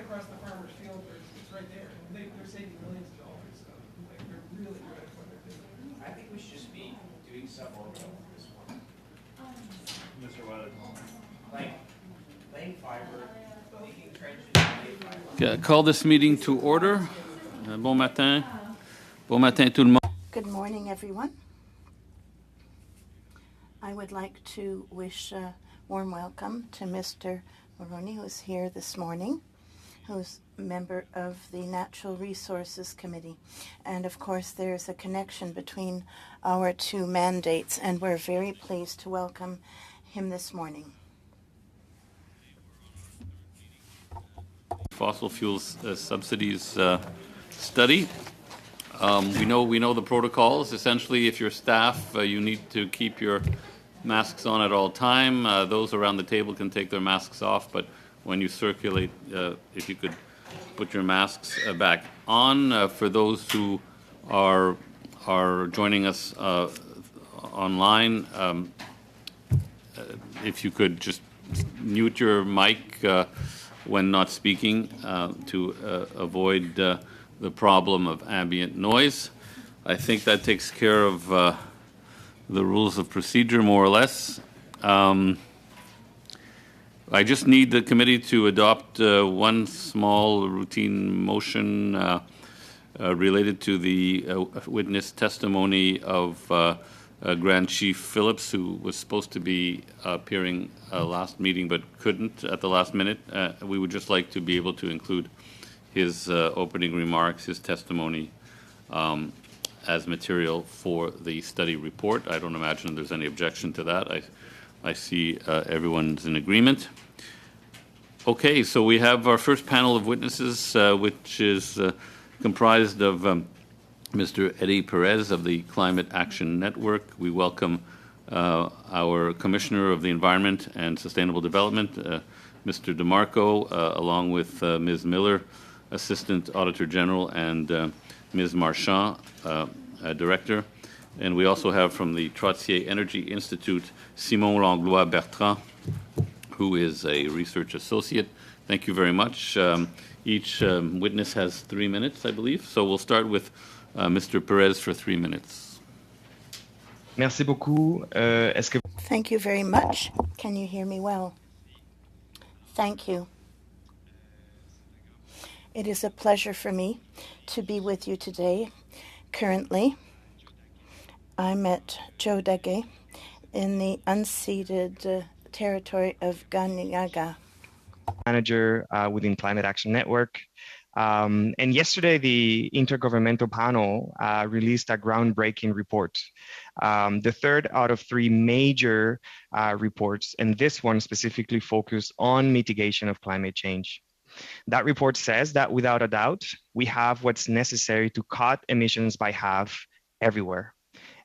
across the farmer's field, it's right there. And they're saving millions of dollars. So like, they're really good at what they're doing. I think we should just be doing stuff orbital for this one. Mr. Wiley. Laying fiber, digging trenches, laying fiber. Call this meeting to order. Bon matin. Bon matin tout le monde. Good morning, everyone. I would like to wish a warm welcome to Mr. Moroni, who's here this morning, who's a member of the Natural Resources Committee. And of course, there's a connection between our two mandates, and we're very pleased to welcome him this morning. Fossil fuels subsidies study. We know the protocols. Essentially, if you're staff, you need to keep your masks on at all time. Those around the table can take their masks off, but when you circulate, if you could put your masks back on. For those who are joining us online, if you could just mute your mic when not speaking to avoid the problem of ambient noise. I think that takes care of the rules of procedure, more or less. I just need the committee to adopt one small routine motion related to the witness testimony of Grand Chief Phillips, who was supposed to be appearing last meeting but couldn't at the last minute. We would just like to be able to include his opening remarks, his testimony, as material for the study report. I don't imagine there's any objection to that. I see everyone's in agreement. Okay, so we have our first panel of witnesses, which is comprised of Mr. Eddie Perez of the Climate Action Network. We welcome our Commissioner of the Environment and Sustainable Development, Mr. DeMarco, along with Ms. Miller, Assistant Auditor General, and Ms. Marchand, Director. And we also have from the Trottier Energy Institute, Simon Langlois-Bertrand, who is a research associate. Thank you very much. Each witness has 3 minutes, I believe. So we'll start with Mr. Perez for 3 minutes. Merci beaucoup. Thank you very much. Can you hear me well? Thank you. It is a pleasure for me to be with you today. Currently, I'm at Jodage in the unceded territory of Ganiaga. Manager within Climate Action Network. And yesterday, the Intergovernmental Panel released a groundbreaking report, the third out of 3 major reports, and this one specifically focused on mitigation of climate change. That report says that without a doubt, we have what's necessary to cut emissions by half everywhere.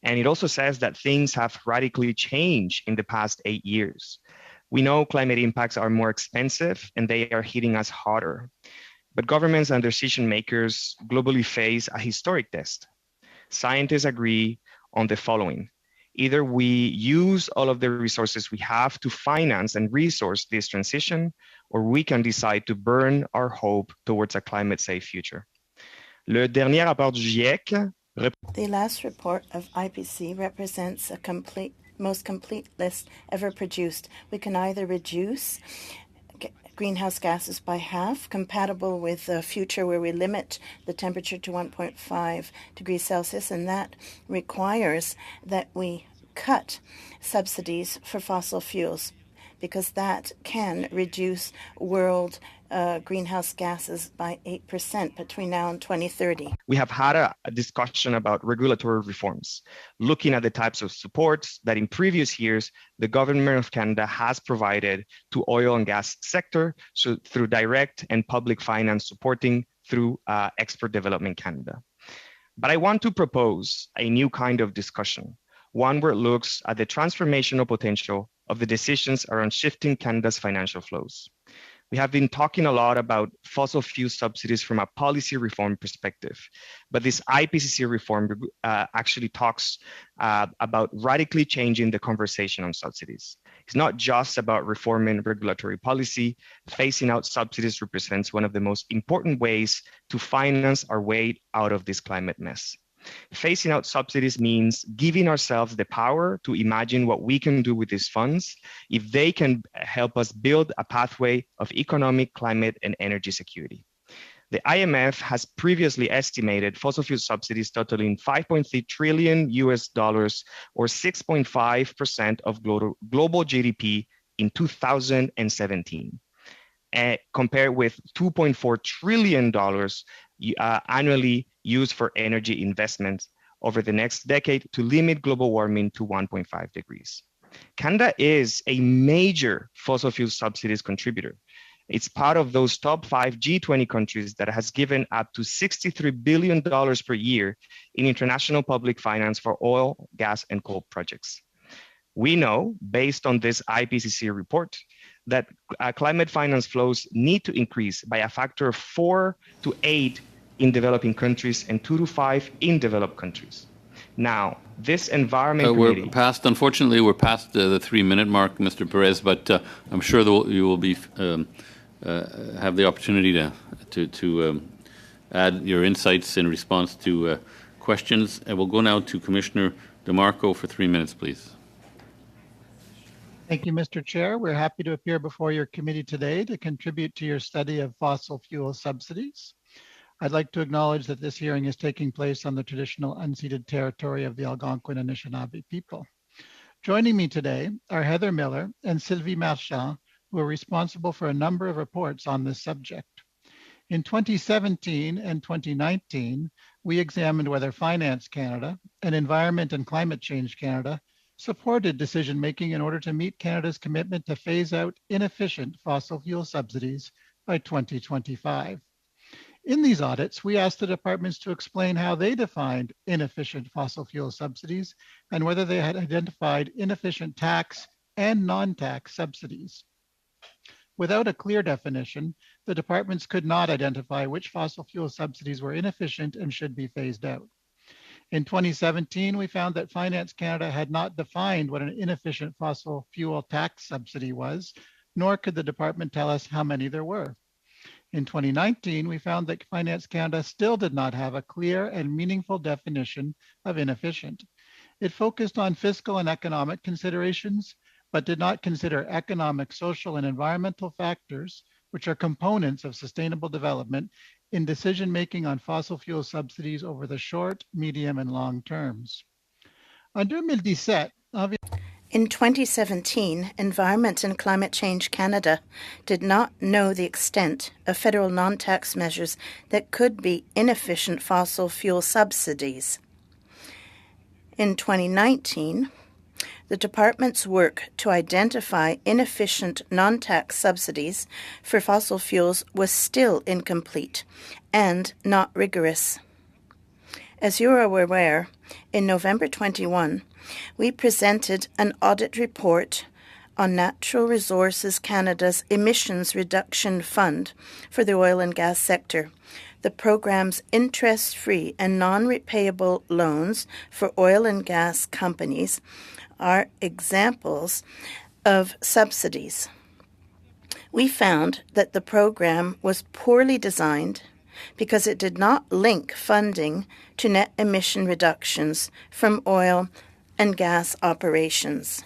And it also says that things have radically changed in the past 8 years. We know climate impacts are more expensive and they are hitting us harder. But governments and decision makers globally face a historic test. Scientists agree on the following. Either we use all of the resources we have to finance and resource this transition, or we can decide to burn our hope towards a climate-safe future. Le dernier rapport du GIEC. The last report of IPC represents a most complete list ever produced. We can either reduce greenhouse gases by half, compatible with a future where we limit the temperature to 1.5 degrees Celsius, and that requires that we cut subsidies for fossil fuels, because that can reduce world greenhouse gases by 8% between now and 2030. We have had a discussion about regulatory reforms, looking at the types of supports that in previous years, the government of Canada has provided to oil and gas sector, so through direct and public finance supporting through Export Development Canada. But I want to propose a new kind of discussion, one where it looks at the transformational potential of the decisions around shifting Canada's financial flows. We have been talking a lot about fossil fuel subsidies from a policy reform perspective, but this IPCC reform actually talks about radically changing the conversation on subsidies. It's not just about reforming regulatory policy. Phasing out subsidies represents one of the most important ways to finance our way out of this climate mess. Phasing out subsidies means giving ourselves the power to imagine what we can do with these funds if they can help us build a pathway of economic, climate, and energy security. The IMF has previously estimated fossil fuel subsidies totaling $5.3 trillion US dollars, or 6.5% of global GDP in 2017, compared with $2.4 trillion annually used for energy investments over the next decade to limit global warming to 1.5 degrees. Canada is a major fossil fuel subsidies contributor. It's part of those top 5 G20 countries that has given up to $63 billion per year in international public finance for oil, gas, and coal projects. We know, based on this IPCC report, that climate finance flows need to increase by a factor of 4 to 8 in developing countries and 2 to 5 in developed countries. Now, this environment committee... Unfortunately, we're past the 3-minute mark, Mr. Perez, but I'm sure you will be... have the opportunity to add your insights in response to questions. And we'll go now to Commissioner DeMarco for 3 minutes, please. Thank you, Mr. Chair. We're happy to appear before your committee today to contribute to your study of fossil fuel subsidies. I'd like to acknowledge that this hearing is taking place on the traditional unceded territory of the Algonquin and Anishinaabe people. Joining me today are Heather Miller and Sylvie Marchand, who are responsible for a number of reports on this subject. In 2017 and 2019, we examined whether Finance Canada and Environment and Climate Change Canada supported decision-making in order to meet Canada's commitment to phase out inefficient fossil fuel subsidies by 2025. In these audits, we asked the departments to explain how they defined inefficient fossil fuel subsidies and whether they had identified inefficient tax and non-tax subsidies. Without a clear definition, the departments could not identify which fossil fuel subsidies were inefficient and should be phased out. In 2017, we found that Finance Canada had not defined what an inefficient fossil fuel tax subsidy was, nor could the department tell us how many there were. In 2019, we found that Finance Canada still did not have a clear and meaningful definition of inefficient. It focused on fiscal and economic considerations, but did not consider economic, social, and environmental factors, which are components of sustainable development, in decision-making on fossil fuel subsidies over the short, medium, and long terms. En 2017, In 2017, Environment and Climate Change Canada did not know the extent of federal non-tax measures that could be inefficient fossil fuel subsidies. In 2019, the department's work to identify inefficient non-tax subsidies for fossil fuels was still incomplete and not rigorous. As you are aware, in November 21, we presented an audit report on Natural Resources Canada's Emissions Reduction Fund for the oil and gas sector. The program's interest-free and non-repayable loans for oil and gas companies are examples of subsidies. We found that the program was poorly designed because it did not link funding to net emission reductions from oil and gas operations.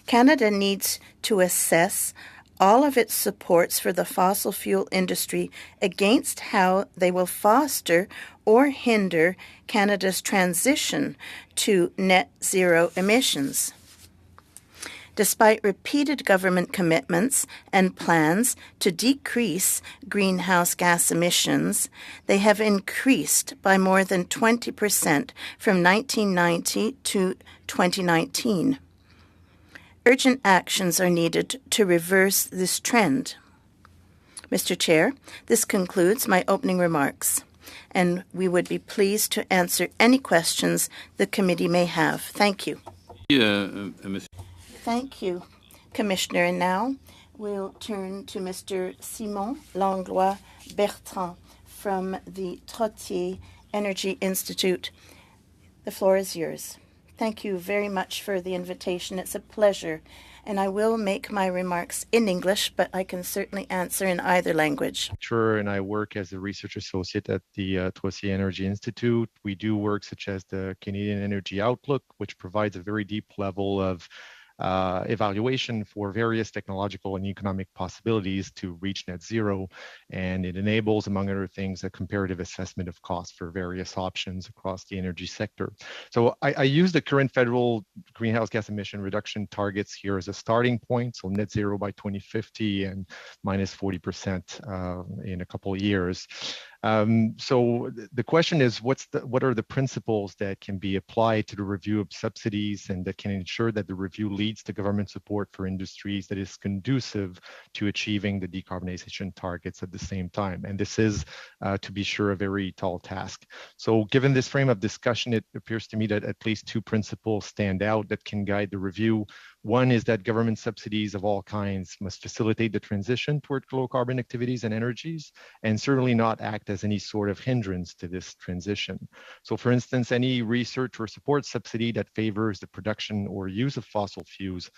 Canada needs to assess all of its supports for the fossil fuel industry against how they will foster or hinder Canada's transition to net zero emissions. Despite repeated government commitments and plans to decrease greenhouse gas emissions, they have increased by more than 20% from 1990 to 2019. Urgent actions are needed to reverse this trend. Mr. Chair, this concludes my opening remarks, and we would be pleased to answer any questions the committee may have. Thank you. Thank you, Commissioner. And now we'll turn to Mr. Simon Langlois Bertrand from the Trottier Energy Institute. The floor is yours. Thank you very much for the invitation. It's a pleasure. And I will make my remarks in English, but I can certainly answer in either language. And I work as a research associate at the Troisier Energy Institute. We do work such as the Canadian Energy Outlook, which provides a very deep level of evaluation for various technological and economic possibilities to reach net zero. And it enables, among other things, a comparative assessment of costs for various options across the energy sector. So I use the current federal greenhouse gas emission reduction targets here as a starting point. So net zero by 2050 and minus 40% in a couple of years. So the question is, what are the principles that can be applied to the review of subsidies and that can ensure that the review leads to government support for industries that is conducive to achieving the decarbonization targets at the same time? And this is, to be sure, a very tall task. So given this frame of discussion, it appears to me that at least two principles stand out that can guide the review. One is that government subsidies of all kinds must facilitate the transition toward low carbon activities and energies, and certainly not act as any sort of hindrance to this transition. So for instance, any research or support subsidy that favors the production or use of fossil fuels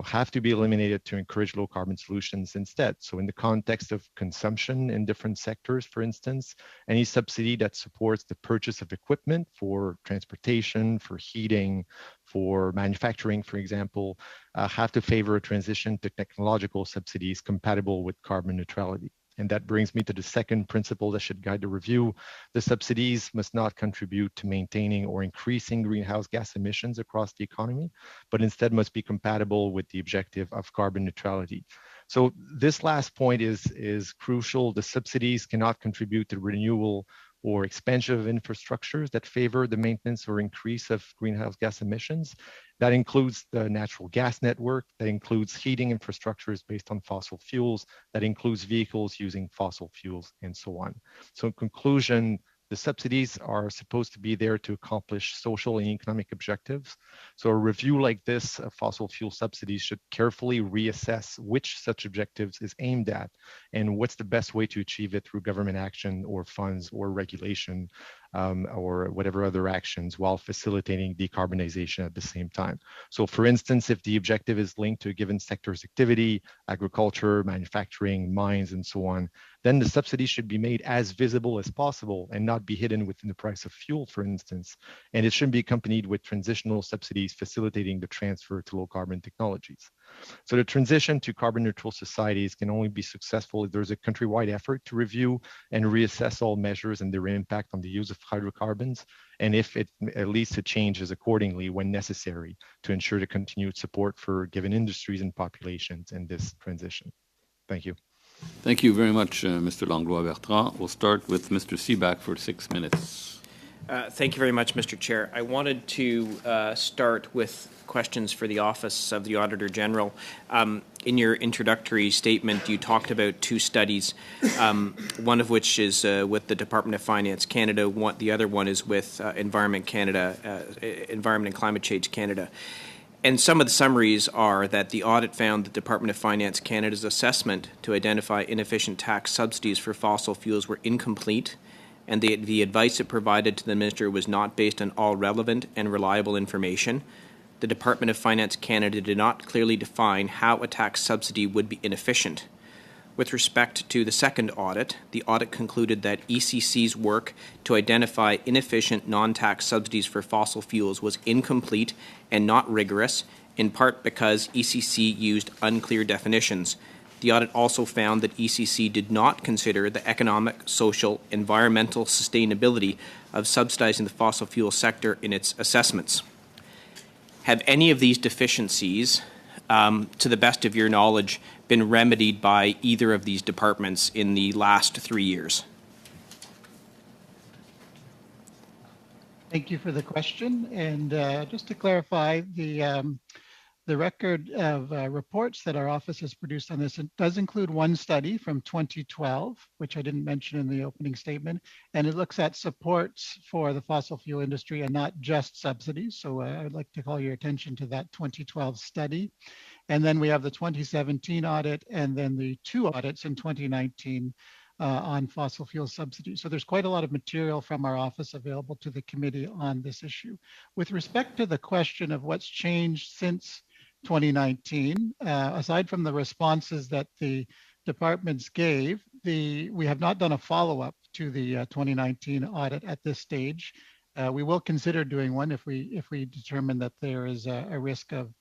have to be eliminated to encourage low carbon solutions instead. So in the context of consumption in different sectors, for instance, any subsidy that supports the purchase of equipment for transportation, for heating, for manufacturing, for example, have to favor a transition to technological subsidies compatible with carbon neutrality. And that brings me to the second principle that should guide the review. The subsidies must not contribute to maintaining or increasing greenhouse gas emissions across the economy, but instead must be compatible with the objective of carbon neutrality. So this last point is crucial. The subsidies cannot contribute to renewal or expansion of infrastructures that favor the maintenance or increase of greenhouse gas emissions. That includes the natural gas network, that includes heating infrastructures based on fossil fuels, that includes vehicles using fossil fuels, and so on. So in conclusion, the subsidies are supposed to be there to accomplish social and economic objectives. So a review like this of fossil fuel subsidies should carefully reassess which such objectives is aimed at and what's the best way to achieve it through government action or funds or regulation or whatever other actions while facilitating decarbonization at the same time. So for instance, if the objective is linked to a given sector's activity, agriculture, manufacturing, mines, and so on, then the subsidy should be made as visible as possible and not be hidden within the price of fuel, for instance. And it should be accompanied with transitional subsidies facilitating the transfer to low carbon technologies. So the transition to carbon neutral societies can only be successful if there's a countrywide effort to review and reassess all measures and their impact on the use of hydrocarbons, and if it leads to changes accordingly when necessary to ensure the continued support for given industries and populations in this transition. Thank you. Thank you very much, Mr. Langlois-Bertrand. We'll start with Mr. Seaback for 6 minutes. Thank you very much, Mr. Chair. I wanted to start with questions for the Office of the Auditor General. In your introductory statement, you talked about two studies, one of which is with the Department of Finance Canada. The other one is with Environment and Climate Change Canada. And some of the summaries are that the audit found the Department of Finance Canada's assessment to identify inefficient tax subsidies for fossil fuels were incomplete, and the advice it provided to the Minister was not based on all relevant and reliable information. The Department of Finance Canada did not clearly define how a tax subsidy would be inefficient. With respect to the second audit, the audit concluded that ECC's work to identify inefficient non-tax subsidies for fossil fuels was incomplete and not rigorous, in part because ECC used unclear definitions. The audit also found that ECC did not consider the economic, social, environmental sustainability of subsidizing the fossil fuel sector in its assessments. Have any of these deficiencies, to the best of your knowledge, been remedied by either of these departments in the last 3 years? Thank you for the question. And just to clarify, the record of reports that our office has produced on this, it does include one study from 2012, which I didn't mention in the opening statement, and it looks at supports for the fossil fuel industry and not just subsidies. So I would like to call your attention to that 2012 study. And then we have the 2017 audit and then the two audits in 2019 on fossil fuel subsidies. So there's quite a lot of material from our office available to the committee on this issue. With respect to the question of what's changed since 2019, aside from the responses that the departments gave, we have not done a follow-up to the 2019 audit at this stage. We will consider doing one if we determine that there is a risk of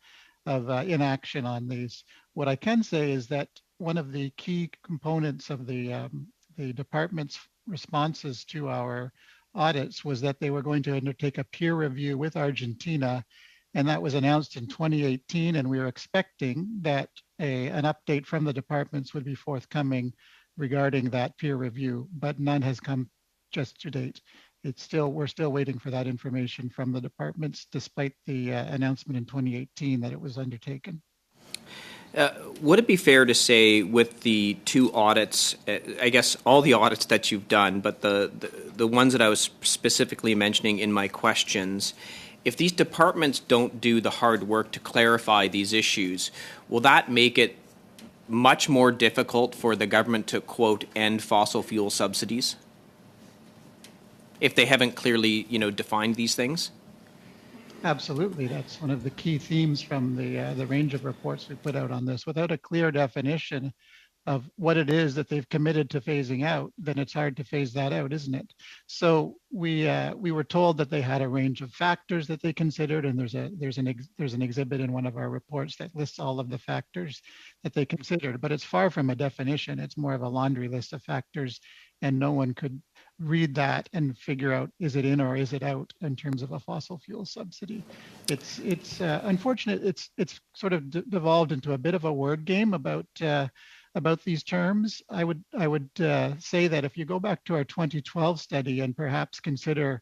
inaction on these. What I can say is that one of the key components of the department's responses to our audits was that they were going to undertake a peer review with Argentina, and that was announced in 2018, and we are expecting that an update from the departments would be forthcoming regarding that peer review, but none has come just to date. We're still waiting for that information from the departments, despite the announcement in 2018 that it was undertaken. Would it be fair to say with the two audits, I guess all the audits that you've done, but the ones that I was specifically mentioning in my questions, if these departments don't do the hard work to clarify these issues, will that make it much more difficult for the government to, quote, end fossil fuel subsidies? If they haven't clearly, defined these things? Absolutely. That's one of the key themes from the range of reports we put out on this. Without a clear definition of what it is that they've committed to phasing out, then it's hard to phase that out, isn't it? So we were told that they had a range of factors that they considered, and there's an exhibit in one of our reports that lists all of the factors that they considered. But it's far from a definition. It's more of a laundry list of factors, and no one could read that and figure out, is it in or is it out in terms of a fossil fuel subsidy. It's unfortunate. It's sort of devolved into a bit of a word game about these terms. I would say that if you go back to our 2012 study and perhaps consider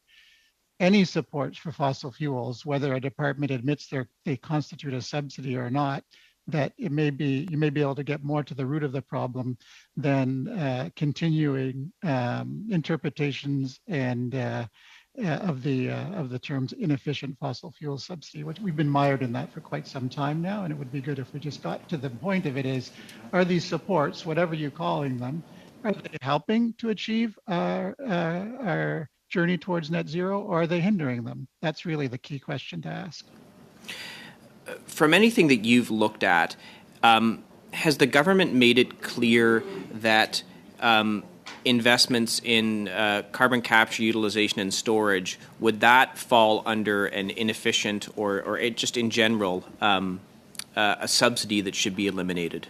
any supports for fossil fuels, whether a department admits they constitute a subsidy or not, that you may be able to get more to the root of the problem than continuing interpretations and of the terms inefficient fossil fuel subsidy, which we've been mired in that for quite some time now. And it would be good if we just got to the point of it is, are these supports, whatever you're calling them, are they helping to achieve our journey towards net zero, or are they hindering them? That's really the key question to ask. From anything that you've looked at, has the government made it clear that investments in carbon capture, utilization, and storage, would that fall under an inefficient or just in general a subsidy that should be eliminated?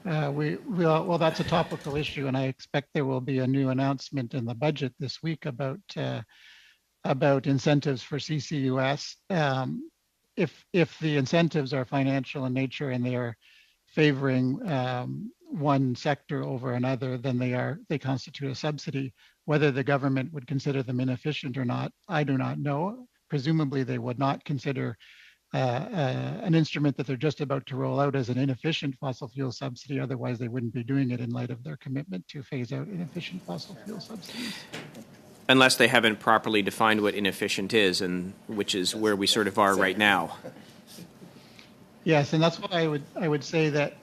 Well, that's a topical issue, and I expect there will be a new announcement in the budget this week about incentives for CCUS. If the incentives are financial in nature and they are favoring one sector over another, then they constitute a subsidy. Whether the government would consider them inefficient or not, I do not know. Presumably, they would not consider an instrument that they're just about to roll out as an inefficient fossil fuel subsidy. Otherwise, they wouldn't be doing it in light of their commitment to phase out inefficient fossil fuel subsidies. Unless they haven't properly defined what inefficient is, and which is where we sort of are right now. Yes, and that's what I would say that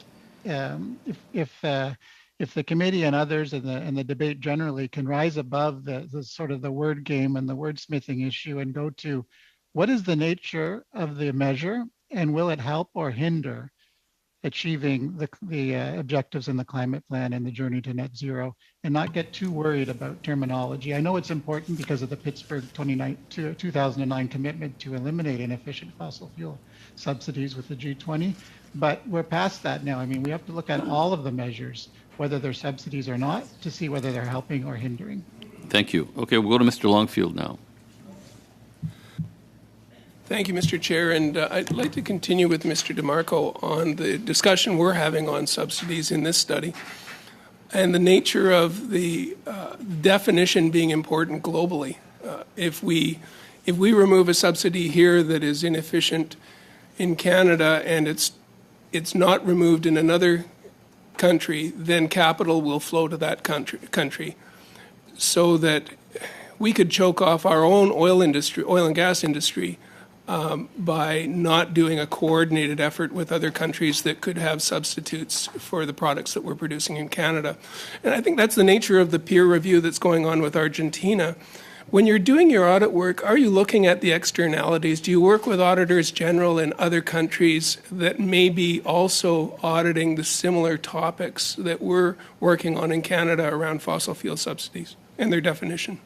if the committee and others and the debate generally can rise above the sort of the word game and the wordsmithing issue and go to what is the nature of the measure, and will it help or hinder achieving the objectives in the climate plan and the journey to net zero, and not get too worried about terminology. I know it's important because of the Pittsburgh 2009 commitment to eliminate inefficient fossil fuel subsidies with the G20, but we're past that now. I mean, we have to look at all of the measures, whether they're subsidies or not, to see whether they're helping or hindering. Thank you. Okay, we'll go to Mr. Longfield now. Thank you, Mr. Chair, and I'd like to continue with Mr. DeMarco on the discussion we're having on subsidies in this study and the nature of the definition being important globally. If we remove a subsidy here that is inefficient in Canada and it's not removed in another country, then capital will flow to that country, so that we could choke off our own oil and gas industry by not doing a coordinated effort with other countries that could have substitutes for the products that we're producing in Canada. And I think that's the nature of the peer review that's going on with Argentina. When you're doing your audit work, are you looking at the externalities? Do you work with auditors general in other countries that may be also auditing the similar topics that we're working on in Canada around fossil fuel subsidies and their definition?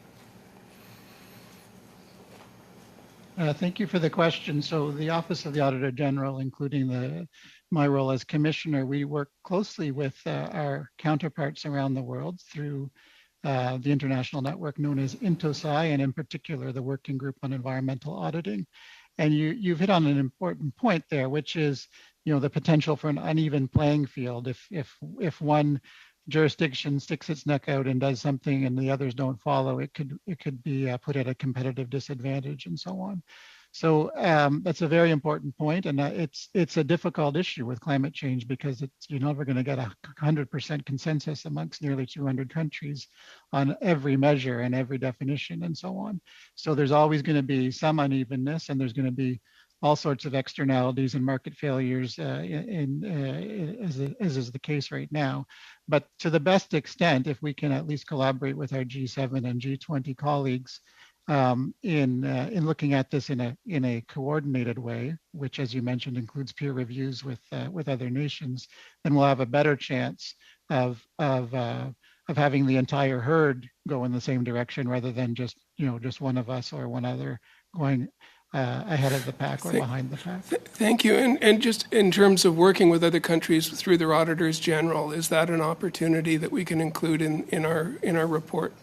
Thank you for the question. So the Office of the Auditor General, including my role as commissioner, we work closely with our counterparts around the world through the international network known as INTOSAI, and in particular, the Working Group on Environmental Auditing. And you've hit on an important point there, which is, the potential for an uneven playing field. If one jurisdiction sticks its neck out and does something and the others don't follow, it could be put at a competitive disadvantage and so on. So that's a very important point, and it's a difficult issue with climate change because you're never going to get 100% consensus amongst nearly 200 countries on every measure and every definition and so on. So there's always going to be some unevenness, and there's going to be all sorts of externalities and market failures as is the case right now. But to the best extent, if we can at least collaborate with our G7 and G20 colleagues in looking at this in a coordinated way, which, as you mentioned, includes peer reviews with other nations, then we'll have a better chance of having the entire herd go in the same direction rather than just one of us or one other going ahead of the pack or behind the pack. Thank you. And just in terms of working with other countries through their auditors general, is that an opportunity that we can include in our report?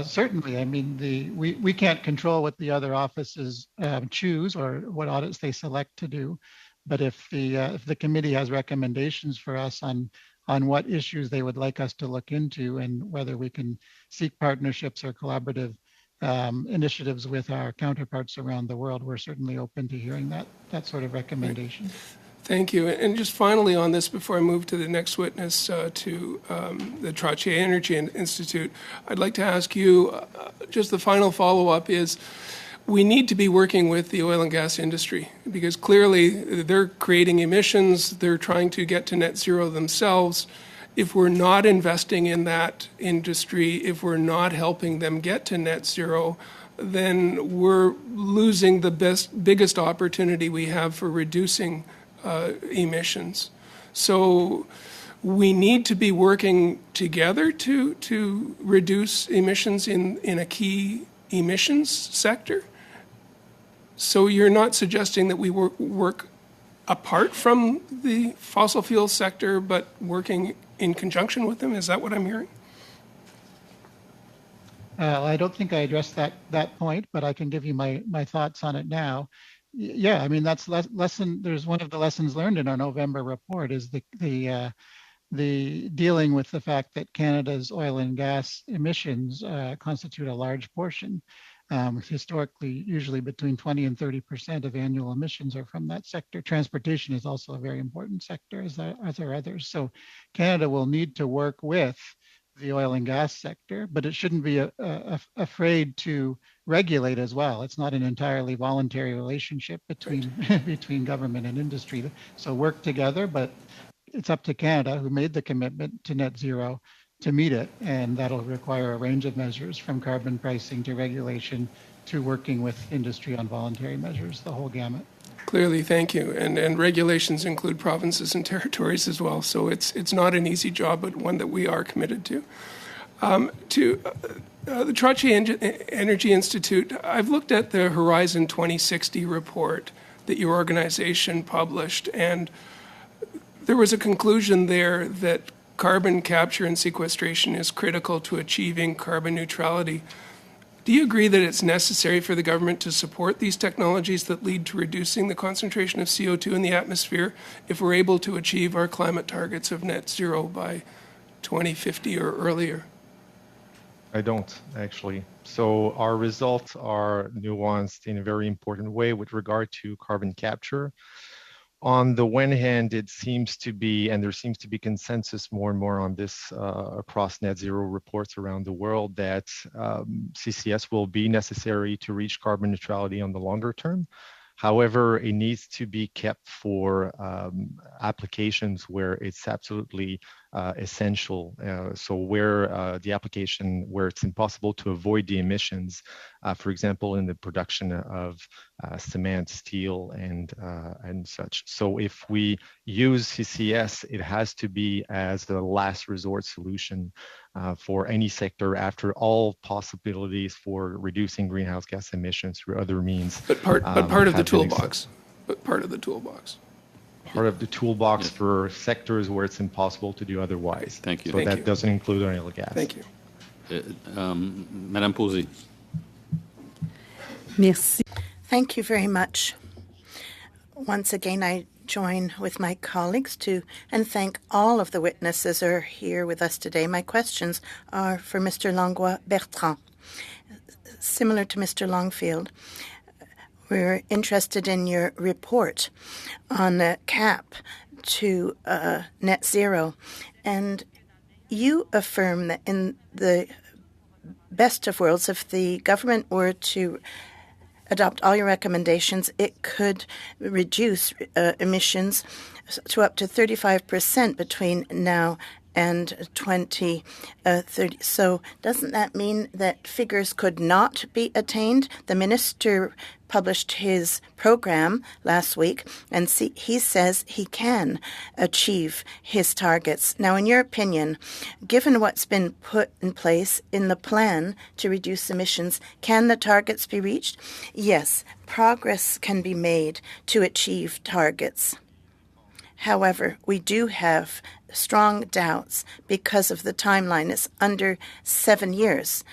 Certainly. I mean, we can't control what the other offices choose or what audits they select to do. But if the committee has recommendations for us on what issues they would like us to look into and whether we can seek partnerships or collaborative initiatives with our counterparts around the world, we're certainly open to hearing that sort of recommendation. Thank you. And just finally on this, before I move to the next witness, to the Trottier Energy Institute, I'd like to ask you, just the final follow-up is, we need to be working with the oil and gas industry because clearly they're creating emissions, they're trying to get to net zero themselves. If we're not investing in that industry, if we're not helping them get to net zero, then we're losing the biggest opportunity we have for reducing emissions. So we need to be working together to reduce emissions in a key emissions sector. So you're not suggesting that we work apart from the fossil fuel sector, but working in conjunction with them? Is that what I'm hearing? I don't think I addressed that point, but I can give you my thoughts on it now. Yeah, I mean, that's there's one of the lessons learned in our November report is the dealing with the fact that Canada's oil and gas emissions constitute a large portion. Historically, usually between 20 and 30% of annual emissions are from that sector. Transportation is also a very important sector, as are others. So Canada will need to work with the oil and gas sector, but it shouldn't be afraid to regulate as well. It's not an entirely voluntary relationship between between government and industry. So work together, but it's up to Canada, who made the commitment to net zero, to meet it, and that'll require a range of measures from carbon pricing to regulation to working with industry on voluntary measures, the whole gamut. Clearly, thank you. And regulations include provinces and territories as well, so it's not an easy job, but one that we are committed to. The Trottier Energy Institute, I've looked at the Horizon 2060 report that your organization published, and there was a conclusion there that carbon capture and sequestration is critical to achieving carbon neutrality. Do you agree that it's necessary for the government to support these technologies that lead to reducing the concentration of CO2 in the atmosphere if we're able to achieve our climate targets of net zero by 2050 or earlier? I don't, actually. So our results are nuanced in a very important way with regard to carbon capture. on the one hand, it seems to be, and there seems to be consensus more and more on this across net zero reports around the world, that CCS will be necessary to reach carbon neutrality on the longer term. However, it needs to be kept for applications where it's absolutely essential. So where the application where it's impossible to avoid the emissions, for example, in the production of cement, steel, and such. So if we use CCS, it has to be as the last resort solution for any sector after all possibilities for reducing greenhouse gas emissions through other means. But part of the toolbox. But part of the toolbox. Part of the toolbox for sectors where it's impossible to do otherwise. Thank you. So Thank that you. doesn't include oil and gas. Thank you. Madame Posey. Merci. Thank you very much. Once again, I join with my colleagues and thank all of the witnesses who are here with us today. My questions are for Mr. Langlois Bertrand. Similar to Mr. Longfield, we're interested in your report on the cap to net zero. And you affirm that in the best of worlds, if the government were to adopt all your recommendations, it could reduce emissions to up to 35% between now and 2030. So doesn't that mean that figures could not be attained? The minister published his program last week, and he says he can achieve his targets. Now, in your opinion, given what's been put in place in the plan to reduce emissions, can the targets be reached? Yes, progress can be made to achieve targets. However, we do have strong doubts because of the timeline. It's under 7 years,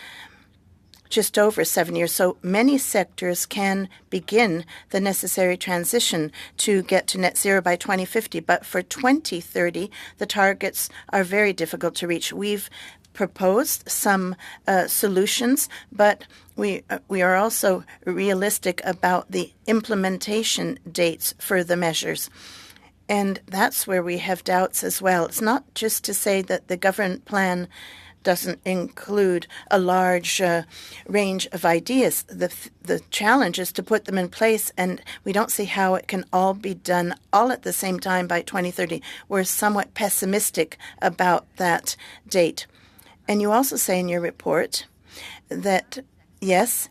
just over 7 years. So many sectors can begin the necessary transition to get to net zero by 2050. But for 2030, the targets are very difficult to reach. We've proposed some solutions, but we are also realistic about the implementation dates for the measures. And that's where we have doubts as well. It's not just to say that the government plan doesn't include a large range of ideas. The challenge is to put them in place, and we don't see how it can all be done all at the same time by 2030. We're somewhat pessimistic about that date. And you also say in your report that, yes,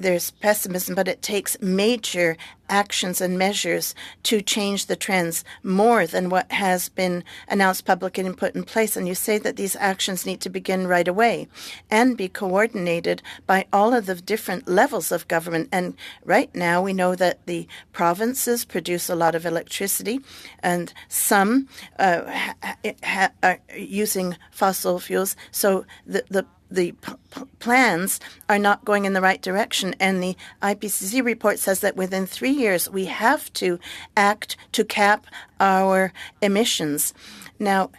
there's pessimism, but it takes major actions and measures to change the trends more than what has been announced publicly and put in place. And you say that these actions need to begin right away and be coordinated by all of the different levels of government. And right now, we know that the provinces produce a lot of electricity, and some are using fossil fuels. So the plans are not going in the right direction. And the IPCC report says that within 3 years, we have to act to cap our emissions. Now,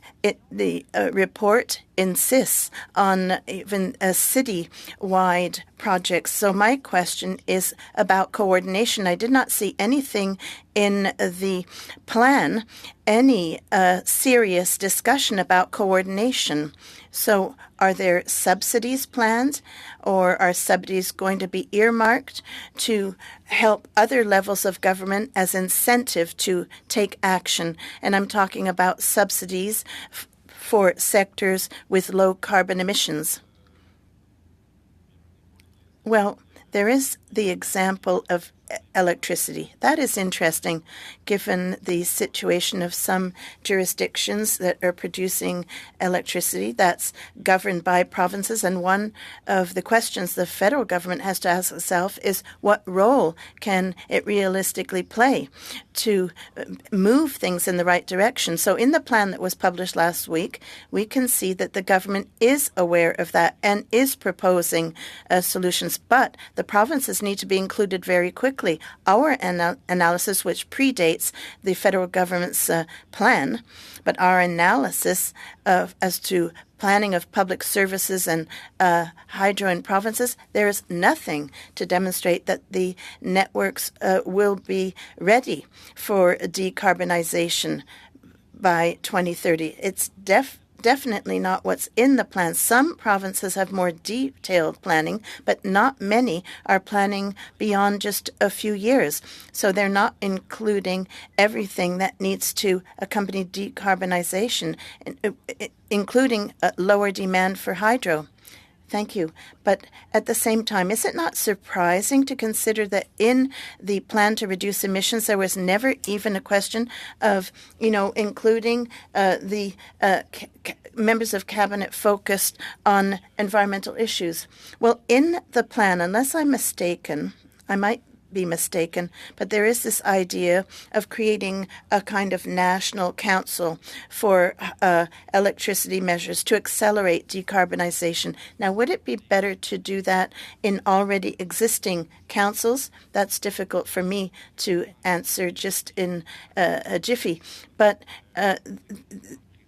the report insists on even city-wide projects. So my question is about coordination. I did not see anything in the plan, any serious discussion about coordination. So are there subsidies planned, or are subsidies going to be earmarked to help other levels of government as incentive to take action? And I'm talking about subsidies for sectors with low carbon emissions. Well, there is the example of electricity. That is interesting, given the situation of some jurisdictions that are producing electricity that's governed by provinces. And one of the questions the federal government has to ask itself is, what role can it realistically play to move things in the right direction? So in the plan that was published last week, we can see that the government is aware of that and is proposing solutions. But the provinces need to be included very quickly. Our analysis, which predates the federal government's plan, but our analysis as to planning of public services and hydro in provinces, there is nothing to demonstrate that the networks will be ready for decarbonization by 2030. It's definitely not what's in the plan. Some provinces have more detailed planning, but not many are planning beyond just a few years. So they're not including everything that needs to accompany decarbonization, including lower demand for hydro. Thank you. But at the same time, is it not surprising to consider that in the plan to reduce emissions, there was never even a question of, including the members of cabinet focused on environmental issues? Well, in the plan, unless I'm mistaken, I might be mistaken, but there is this idea of creating a kind of national council for electricity measures to accelerate decarbonization. Now, would it be better to do that in already existing councils? That's difficult for me to answer just in a jiffy, but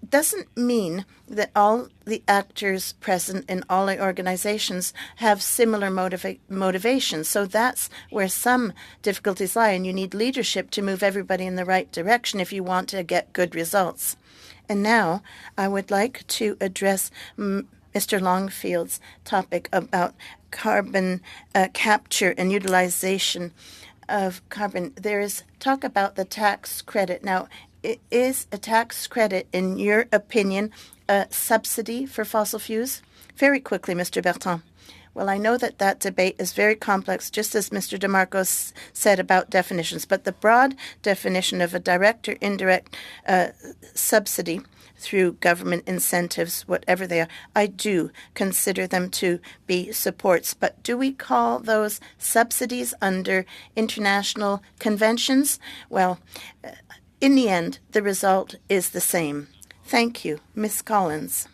doesn't mean that all the actors present in all the organizations have similar motivations. So that's where some difficulties lie, and you need leadership to move everybody in the right direction if you want to get good results. And now I would like to address Mr. Longfield's topic about carbon capture and utilization of carbon. There is talk about the tax credit. Now, is a tax credit, in your opinion, a subsidy for fossil fuels? Very quickly, Mr. Bertrand. Well, I know that debate is very complex, just as Mr. DeMarco said about definitions, but the broad definition of a direct or indirect subsidy through government incentives, whatever they are, I do consider them to be supports. But do we call those subsidies under international conventions? Well, in the end, the result is the same. Thank you. Ms. Collins.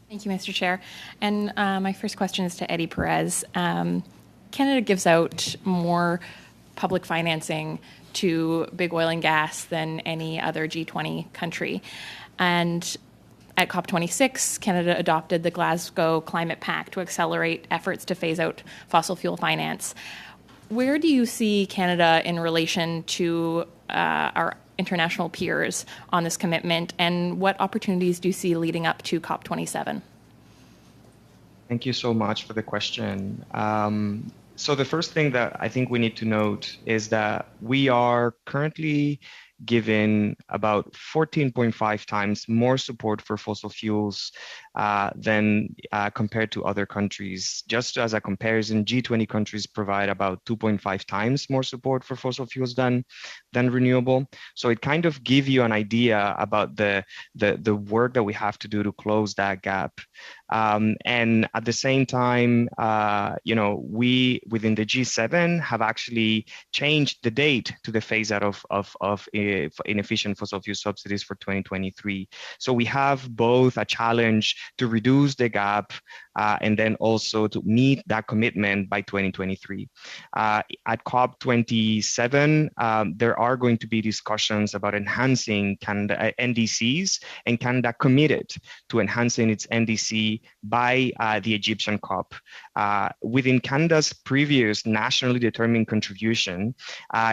Thank you, Mr. Chair. And my first question is to Eddie Perez. Canada gives out more public financing to big oil and gas than any other G20 country. And at COP26, Canada adopted the Glasgow Climate Pact to accelerate efforts to phase out fossil fuel finance. Where do you see Canada in relation to our international peers on this commitment, and what opportunities do you see leading up to COP27? Thank you so much for the question. So the first thing that I think we need to note is that we are currently given about 14.5 times more support for fossil fuels than compared to other countries. Just as a comparison, G20 countries provide about 2.5 times more support for fossil fuels than renewable. So it kind of gives you an idea about the work that we have to do to close that gap. And at the same time, we within the G7 have actually changed the date to the phase out of inefficient fossil fuel subsidies for 2023. So we have both a challenge to reduce the gap and then also to meet that commitment by 2023. At COP27, there are going to be discussions about enhancing Canada NDCs, and Canada committed to enhancing its NDC by the Egyptian COP. Within Canada's previous nationally determined contribution,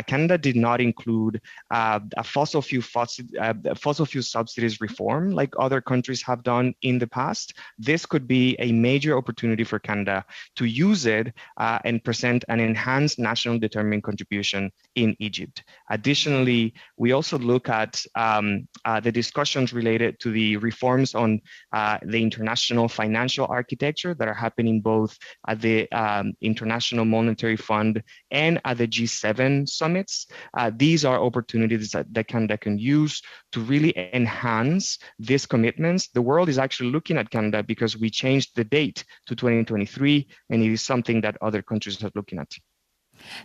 Canada did not include a fossil fuel subsidies reform like other countries have done in the past. This could be a major opportunity for Canada to use it and present an enhanced national determined contribution in Egypt. Additionally, we also look at the discussions related to the reforms on the international financial architecture that are happening both at the International Monetary Fund and at the G7 summits. These are opportunities that Canada can use to really enhance these commitments. The world is actually looking at Canada because we changed the date to 2023, and it is something that other countries are looking at.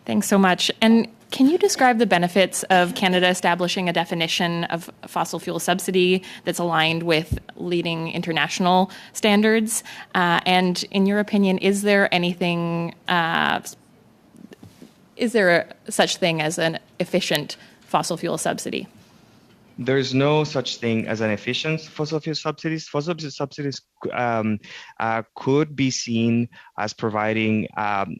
Thanks so much. And can you describe the benefits of Canada establishing a definition of fossil fuel subsidy that's aligned with leading international standards? And in your opinion, is there such thing as an efficient fossil fuel subsidy? There's no such thing as an efficient fossil fuel subsidies. Fossil fuel subsidies could be seen as providing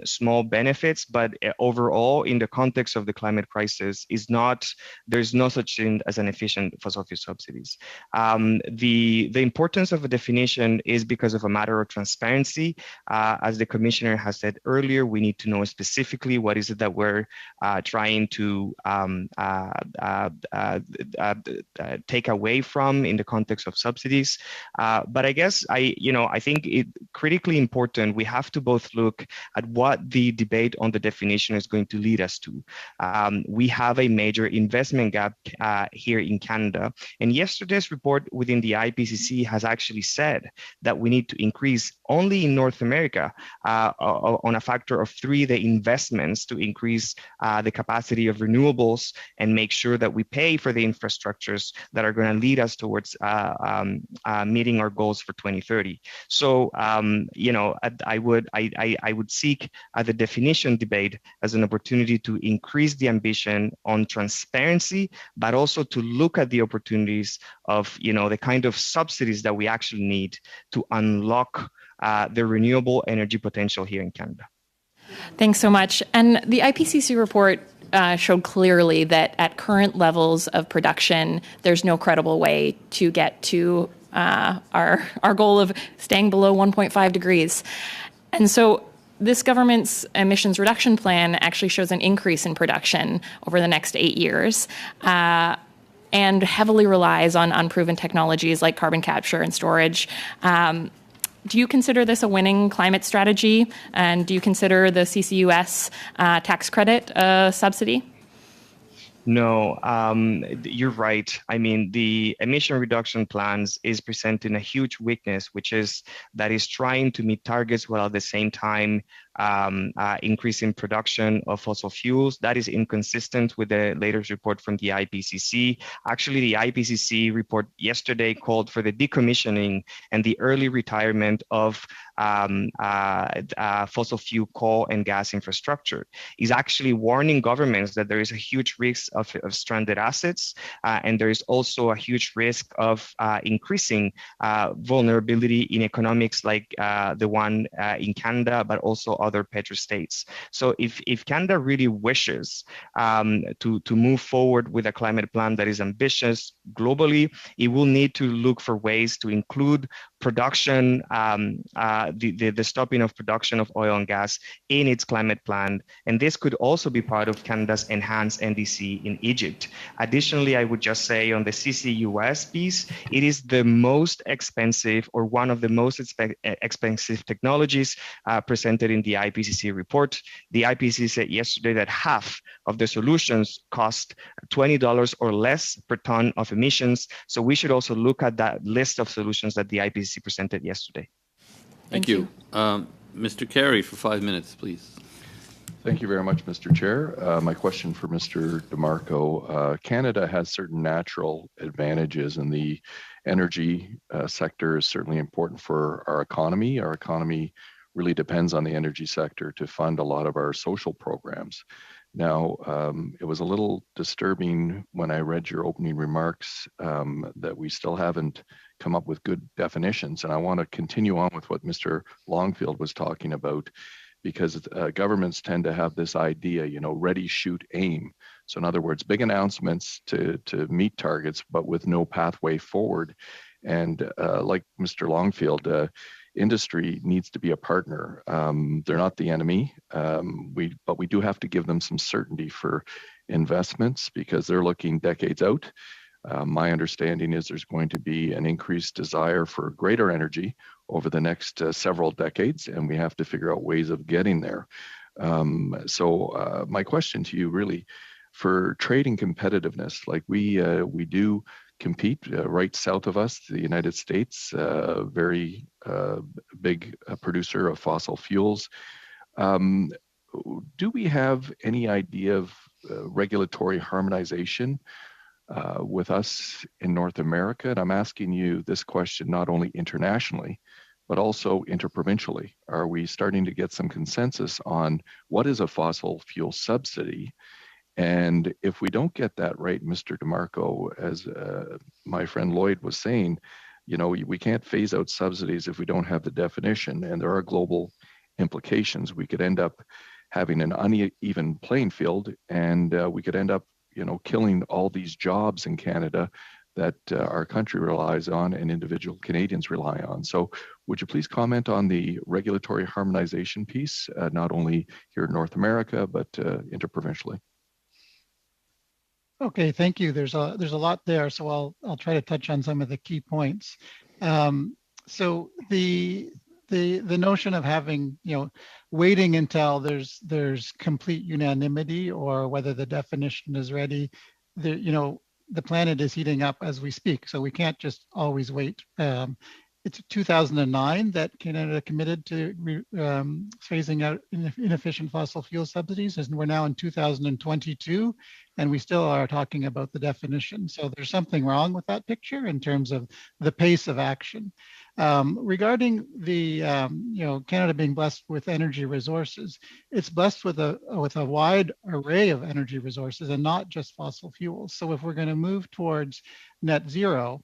small benefits, but overall, in the context of the climate crisis, there's no such thing as an efficient fossil fuel subsidies. The importance of a definition is because of a matter of transparency. As the commissioner has said earlier, we need to know specifically what is it that we're trying to take away from in the context of subsidies. But I guess I think it critically important. We have to both look at what the debate on the definition is going to lead us to. We have a major investment gap here in Canada, and yesterday's report within the IPCC has actually said that we need to increase only in North America on a factor of 3 the investments to increase the capacity of renewables and make sure that we pay for the infrastructures that are going to lead us towards meeting our goals for 2030. So, I would seek the definition debate as an opportunity to increase the ambition on transparency, but also to look at the opportunities of, the kind of subsidies that we actually need to unlock the renewable energy potential here in Canada. Thanks so much. And the IPCC report showed clearly that at current levels of production, there's no credible way to get to our goal of staying below 1.5 degrees. And so this government's emissions reduction plan actually shows an increase in production over the next 8 years. And heavily relies on unproven technologies like carbon capture and storage. Do you consider this a winning climate strategy? And do you consider the CCUS tax credit a subsidy? No, you're right. I mean, the emission reduction plans is presenting a huge weakness, which is that is trying to meet targets while at the same time increasing production of fossil fuels. That is inconsistent with the latest report from the IPCC. Actually, the IPCC report yesterday called for the decommissioning and the early retirement of fossil fuel coal and gas infrastructure. Is actually warning governments that there is a huge risk of stranded assets, and there is also a huge risk of increasing vulnerability in economics like the one in Canada, but also other petrostates. So if Canada really wishes to move forward with a climate plan that is ambitious globally, it will need to look for ways to include production, the stopping of production of oil and gas in its climate plan. And this could also be part of Canada's enhanced NDC in Egypt. Additionally, I would just say on the CCUS piece, it is the most expensive or one of the most expensive technologies presented in the IPCC report. The IPCC said yesterday that half of the solutions cost $20 or less per ton of emissions. So we should also look at that list of solutions that the IPCC presented yesterday. Thank you. Mr. Carey, for 5 minutes, please. Thank you very much, Mr. Chair. My question for Mr. DeMarco. Canada has certain natural advantages, and the energy sector is certainly important for our economy. Our economy really depends on the energy sector to fund a lot of our social programs. Now, it was a little disturbing when I read your opening remarks that we still haven't come up with good definitions. And I want to continue on with what Mr. Longfield was talking about, because governments tend to have this idea, ready, shoot, aim. So in other words, big announcements to meet targets, but with no pathway forward. And like Mr. Longfield, industry needs to be a partner. They're not the enemy, but we do have to give them some certainty for investments because they're looking decades out. My understanding is there's going to be an increased desire for greater energy over the next several decades, and we have to figure out ways of getting there. So my question to you really, for trading competitiveness, like we do compete right south of us, the United States, very big producer of fossil fuels. Do we have any idea of regulatory harmonization with us in North America? And I'm asking you this question not only internationally, but also interprovincially. Are we starting to get some consensus on what is a fossil fuel subsidy And if we don't get that right, Mr. DeMarco, as my friend Lloyd was saying, you know, we can't phase out subsidies if we don't have the definition, and there are global implications. We could end up having an uneven playing field, and we could end up, you know, killing all these jobs in Canada that our country relies on and individual Canadians rely on. So would you please comment on the regulatory harmonization piece, not only here in North America, but interprovincially? Okay, thank you. There's a lot there, so I'll try to touch on some of the key points. So the notion of having, you know, waiting until there's complete unanimity, or whether the definition is ready, you know, the planet is heating up as we speak, so we can't just always wait. It's 2009 that Canada committed to phasing out inefficient fossil fuel subsidies, and we're now in 2022, and we still are talking about the definition. So there's something wrong with that picture in terms of the pace of action. Regarding the, you know, Canada being blessed with energy resources, it's blessed with a wide array of energy resources and not just fossil fuels. So if we're going to move towards net zero,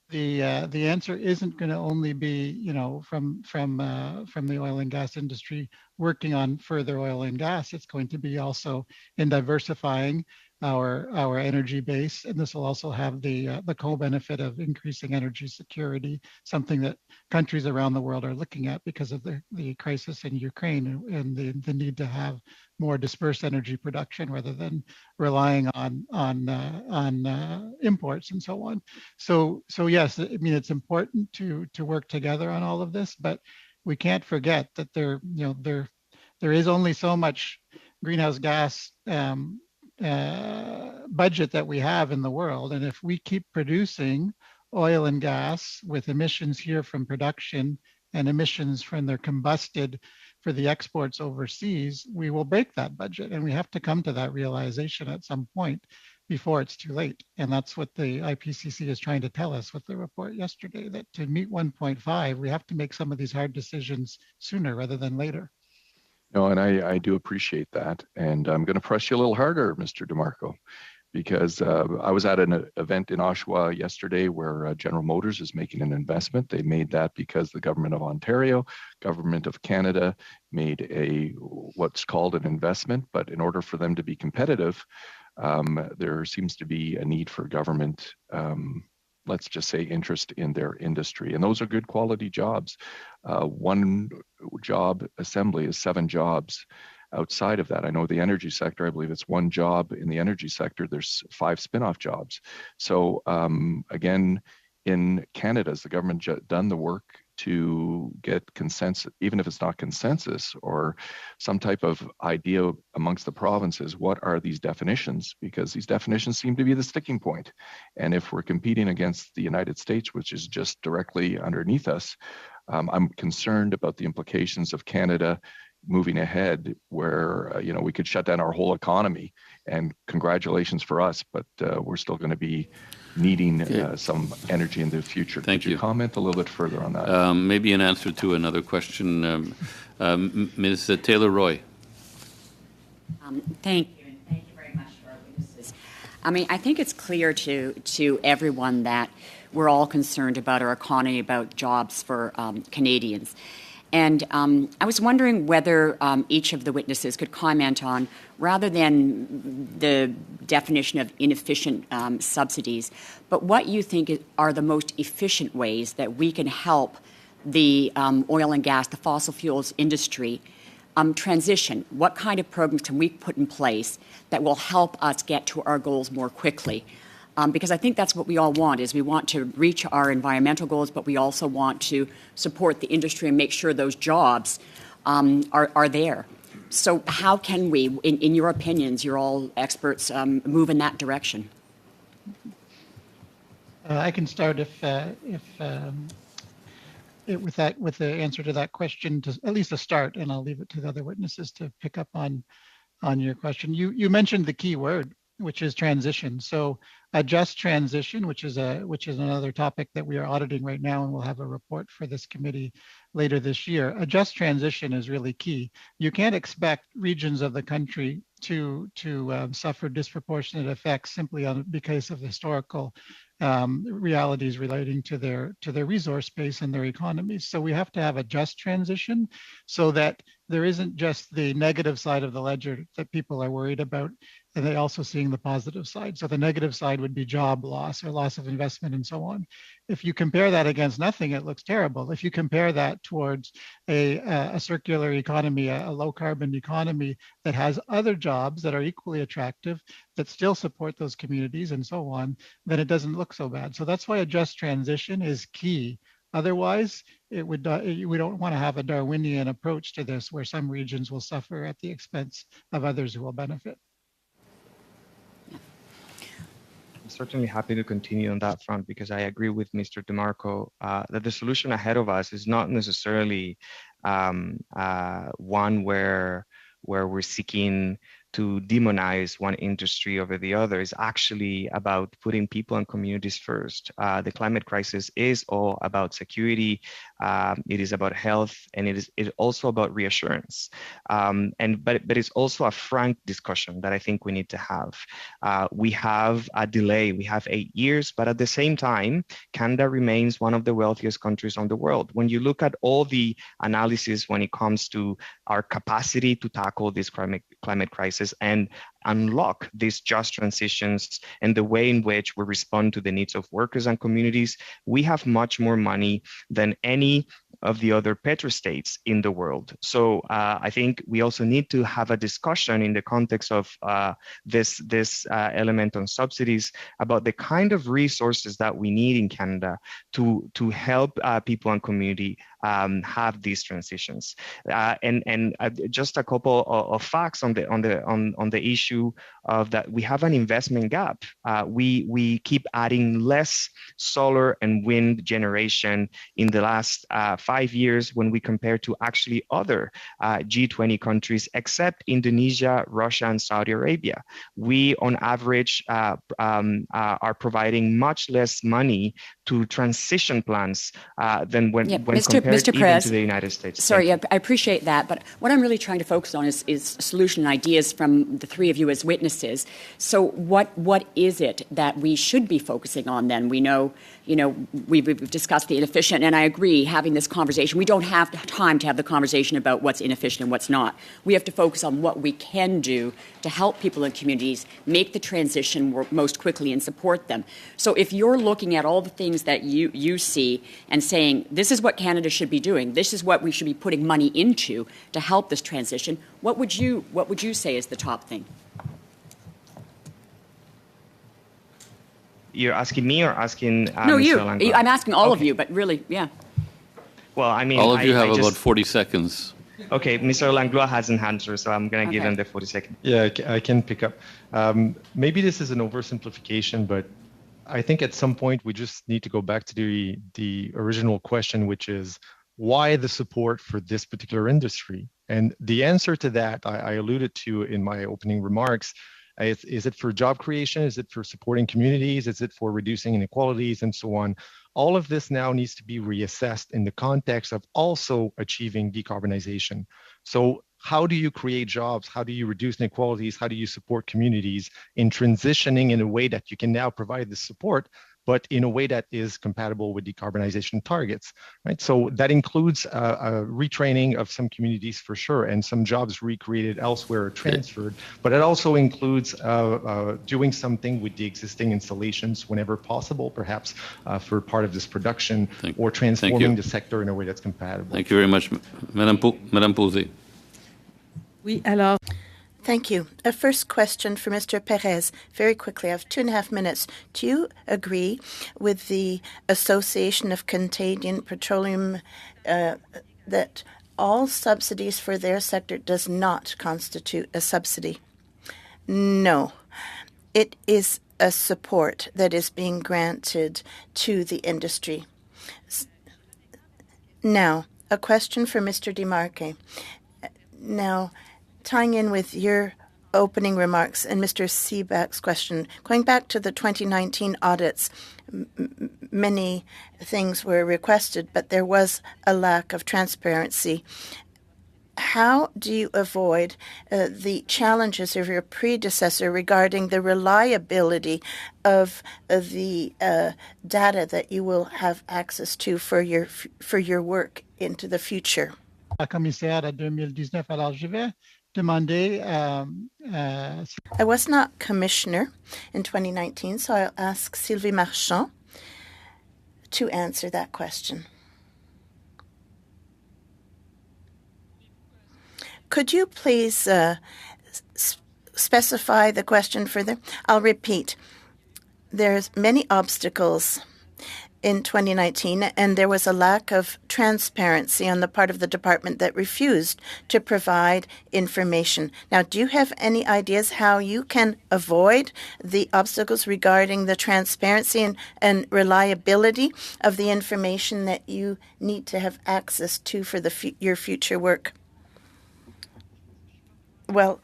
the answer isn't going to only be, you know, from the oil and gas industry working on further oil and gas. It's going to be also in diversifying our energy base, and this will also have the co-benefit of increasing energy security, something that countries around the world are looking at because of the crisis in Ukraine and the need to have more dispersed energy production rather than relying on imports and so on. So yes, I mean, it's important to work together on all of this, but we can't forget that there is only so much greenhouse gas budget that we have in the world. And if we keep producing oil and gas with emissions here from production and emissions from their combusted for the exports overseas, we will break that budget. And we have to come to that realization at some point before it's too late. And that's what the IPCC is trying to tell us with the report yesterday, that to meet 1.5, we have to make some of these hard decisions sooner rather than later. No, and I do appreciate that. And I'm going to press you a little harder, Mr. DeMarco, because I was at an event in Oshawa yesterday where General Motors is making an investment. They made that because the government of Ontario, government of Canada made what's called an investment. But in order for them to be competitive, there seems to be a need for government, let's just say, interest in their industry. And those are good quality jobs. One job assembly is 7 jobs. Outside of that, I know the energy sector, I believe it's 1 job in the energy sector. There's 5 spin-off jobs. So again, in Canada, has the government done the work to get consensus, even if it's not consensus or some type of idea amongst the provinces? What are these definitions? Because these definitions seem to be the sticking point. And if we're competing against the United States, which is just directly underneath us, I'm concerned about the implications of Canada moving ahead, where you know, we could shut down our whole economy, and congratulations for us, but we're still going to be needing some energy in the future. Thank you. Could you comment a little bit further on that? Maybe an answer to another question, Ms. Taylor-Roy. Thank you, and thank you very much to our witnesses. I mean, I think it's clear to everyone that we're all concerned about our economy, about jobs for Canadians. And I was wondering whether each of the witnesses could comment on, rather than the definition of inefficient subsidies, but what you think are the most efficient ways that we can help the oil and gas, the fossil fuels industry transition. What kind of programs can we put in place that will help us get to our goals more quickly? Because I think that's what we all want, is we want to reach our environmental goals, but we also want to support the industry and make sure those jobs are there. So how can we, in your opinions, you're all experts, move in that direction? I can start with the answer to that question, to at least a start, and I'll leave it to the other witnesses to pick up on your question. You mentioned the key word, which is transition. So a just transition, which is another topic that we are auditing right now, and we'll have a report for this committee later this year. A just transition is really key. You can't expect regions of the country to suffer disproportionate effects simply because of historical realities relating to their resource base and their economies. So we have to have a just transition so that there isn't just the negative side of the ledger that people are worried about, and they're also seeing the positive side. So the negative side would be job loss or loss of investment and so on. If you compare that against nothing, it looks terrible. If you compare that towards a circular economy, a low carbon economy that has other jobs that are equally attractive, that still support those communities and so on, then it doesn't look so bad. So that's why a just transition is key. Otherwise, we don't want to have a Darwinian approach to this where some regions will suffer at the expense of others who will benefit. I'm certainly happy to continue on that front because I agree with Mr. DeMarco that the solution ahead of us is not necessarily one where we're seeking to demonize one industry over the other. Is actually about putting people and communities first. The climate crisis is all about security. It is about health, and it is also about reassurance. But it's also a frank discussion that I think we need to have. We have a delay. We have 8 years, but at the same time, Canada remains one of the wealthiest countries on the world. When you look at all the analysis when it comes to our capacity to tackle this climate crisis and unlock these just transitions and the way in which we respond to the needs of workers and communities, we have much more money than any of the other petrostates in the world. So I think we also need to have a discussion in the context of this element on subsidies about the kind of resources that we need in Canada to help people and community have these transitions. And just a couple of facts on the issue of that we have an investment gap. We keep adding less solar and wind generation in the last 5 years when we compare to actually other G20 countries, except Indonesia, Russia, and Saudi Arabia. We, on average, are providing much less money to transition plans than when compared Mr. even Perez, to the United States. Sorry, I appreciate that, but what I'm really trying to focus on is solution ideas from the three of you as witnesses. So what is it that we should be focusing on then? We know, we've discussed the inefficient, and I agree, having this conversation, we don't have time to have the conversation about what's inefficient and what's not. We have to focus on what we can do to help people in communities make the transition work most quickly and support them. So if you're looking at all the things that you see and saying, this is what Canada should be doing, this is what we should be putting money into to help this transition, what would you say is the top thing? You're asking me or asking no, Mr. you. Langlois? I'm asking all of you, but really, yeah. Well, I mean, all of you have I about 40 seconds. Okay, Mr. Langlois hasn't answered, so I'm going to give him the 40 seconds. Yeah, I can pick up. Maybe this is an oversimplification, but I think at some point we just need to go back to the original question, which is why the support for this particular industry? And the answer to that, I alluded to in my opening remarks. Is it for job creation? Is it for supporting communities? Is it for reducing inequalities and so on? All of this now needs to be reassessed in the context of also achieving decarbonization. So how do you create jobs? How do you reduce inequalities? How do you support communities in transitioning in a way that you can now provide the support, but in a way that is compatible with decarbonization targets, right? So that includes a retraining of some communities for sure, and some jobs recreated elsewhere or transferred, but it also includes doing something with the existing installations whenever possible, perhaps for part of this production, or transforming the sector in a way that's compatible. Thank you very much. Madame Posey. Oui, alors... Thank you. A first question for Mr. Perez. Very quickly, I have 2.5 minutes. Do you agree with the Association of Canadian Petroleum that all subsidies for their sector does not constitute a subsidy? No. It is a support that is being granted to the industry. Now, a question for Mr. DeMarco. Now, tying in with your opening remarks and Mr. Seebeck's question, going back to the 2019 audits, many things were requested, but there was a lack of transparency. how do you avoid the challenges of your predecessor regarding the reliability of the data that you will have access to for your work into the future? Commissaire à 2019, alors je vais demander I was not commissioner in 2019, so I'll ask Sylvie Marchand to answer that question. Could you please specify the question further? I'll repeat. There's many obstacles in 2019, and there was a lack of transparency on the part of the department that refused to provide information. Now, do you have any ideas how you can avoid the obstacles regarding the transparency and reliability of the information that you need to have access to for your future work? Well,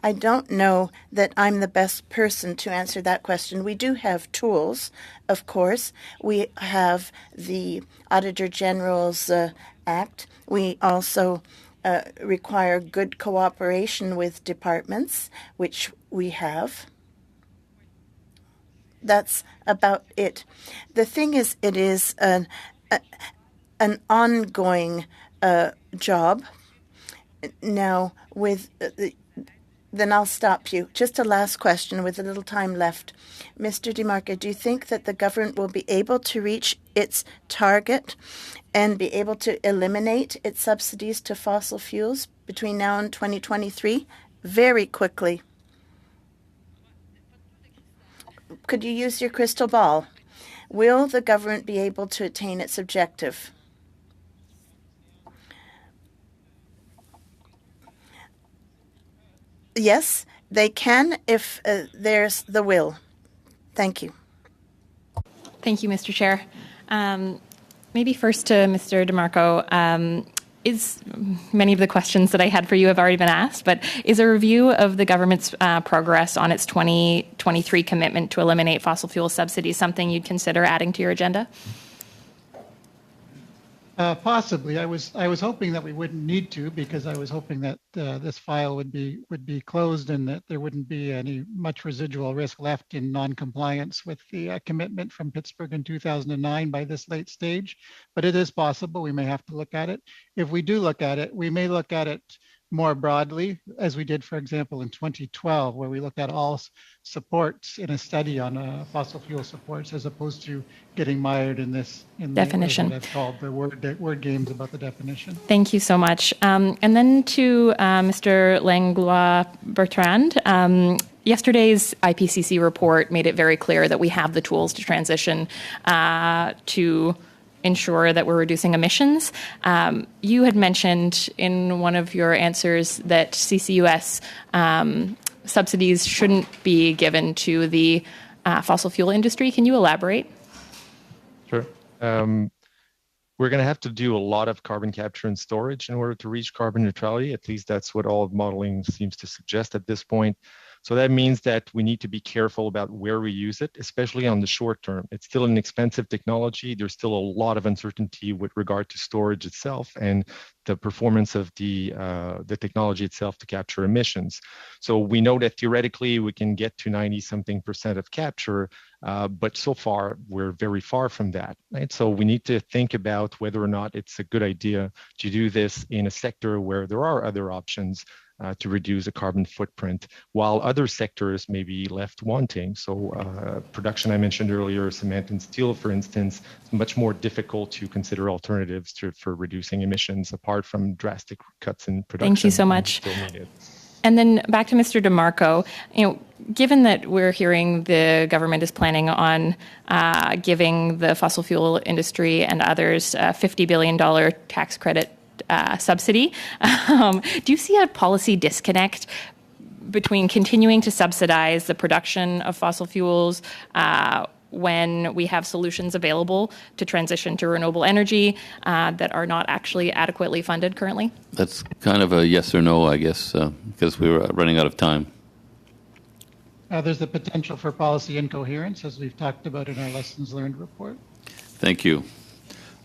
I don't know that I'm the best person to answer that question. We do have tools, of course. We have the Auditor General's Act. We also require good cooperation with departments, which we have. That's about it. The thing is, it is an ongoing job. Now, then I'll stop you. Just a last question with a little time left. Mr. DeMarco, do you think that the government will be able to reach its target and be able to eliminate its subsidies to fossil fuels between now and 2023? Very quickly. Could you use your crystal ball? Will the government be able to attain its objective? Yes, they can if there's the will. Thank you. Thank you, Mr. Chair. Maybe first to Mr. DeMarco. Many of the questions that I had for you have already been asked, but is a review of the government's progress on its 2023 commitment to eliminate fossil fuel subsidies something you'd consider adding to your agenda? Possibly. I was hoping that we wouldn't need to, because I was hoping that this file would be closed and that there wouldn't be any much residual risk left in non-compliance with the commitment from Pittsburgh in 2009 by this late stage. But it is possible. We may have to look at it. If we do look at it, we may look at it more broadly, as we did, for example, in 2012, where we looked at all supports in a study on fossil fuel supports, as opposed to getting mired in definition. What I've called the word games about the definition. Thank you so much. And then to Mr. Langlois-Bertrand. Yesterday's IPCC report made it very clear that we have the tools to transition to ensure that we're reducing emissions. You had mentioned in one of your answers that CCUS subsidies shouldn't be given to the fossil fuel industry. Can you elaborate? Sure. We're going to have to do a lot of carbon capture and storage in order to reach carbon neutrality. At least that's what all of modeling seems to suggest at this point. So that means that we need to be careful about where we use it, especially on the short term. It's still an expensive technology. There's still a lot of uncertainty with regard to storage itself and the performance of the technology itself to capture emissions. So we know that theoretically we can get to 90-something% of capture, but so far we're very far from that, right? So we need to think about whether or not it's a good idea to do this in a sector where there are other options to reduce the carbon footprint, while other sectors may be left wanting. So production I mentioned earlier, cement and steel, for instance, it's much more difficult to consider alternatives for reducing emissions apart from drastic cuts in production. Thank you so much. And then back to Mr. DeMarco, given that we're hearing the government is planning on giving the fossil fuel industry and others a $50 billion tax credit subsidy. Do you see a policy disconnect between continuing to subsidize the production of fossil fuels when we have solutions available to transition to renewable energy that are not actually adequately funded currently? That's kind of a yes or no, I guess, because we were running out of time. There's the potential for policy incoherence, as we've talked about in our lessons learned report. Thank you.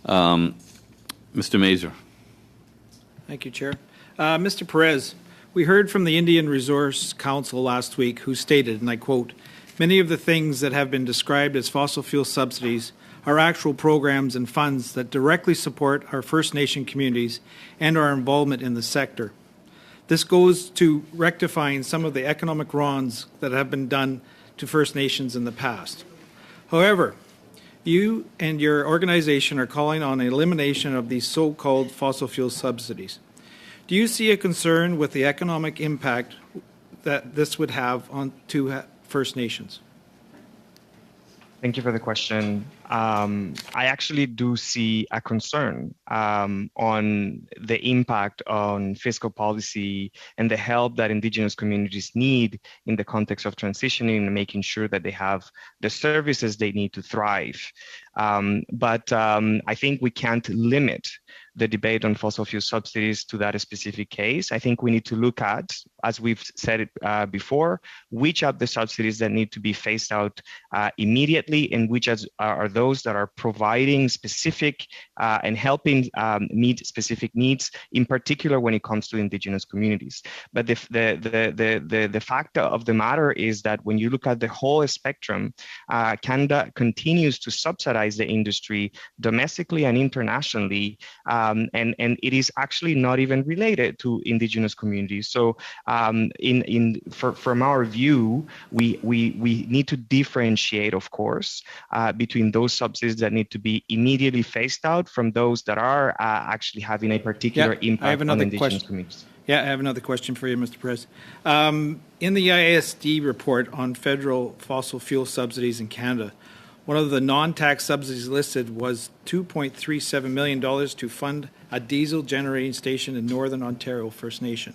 Mr. Mazur. Thank you, Chair. Mr. Perez, we heard from the Indian Resource Council last week who stated, and I quote, "Many of the things that have been described as fossil fuel subsidies are actual programs and funds that directly support our First Nation communities and our involvement in the sector. This goes to rectifying some of the economic wrongs that have been done to First Nations in the past. However, you and your organization are calling on an elimination of these so-called fossil fuel subsidies. Do you see a concern with the economic impact that this would have on to First Nations?" Thank you for the question. I actually do see a concern on the impact on fiscal policy and the help that Indigenous communities need in the context of transitioning and making sure that they have the services they need to thrive. But I think we can't limit the debate on fossil fuel subsidies to that specific case. I think we need to look at, as we've said it before, which of the subsidies that need to be phased out immediately and which are those that are providing specific and helping meet specific needs, in particular when it comes to Indigenous communities. But the fact of the matter is that when you look at the whole spectrum, Canada continues to subsidize the industry domestically and internationally, and it is actually not even related to Indigenous communities. So from our view, we need to differentiate, of course, between those subsidies that need to be immediately phased out from those that are actually having a particular impact on Indigenous communities. Yeah, I have another question for you, Mr. Perez. In the ISD report on federal fossil fuel subsidies in Canada, one of the non-tax subsidies listed was $2.37 million to fund a diesel generating station in Northern Ontario First Nation.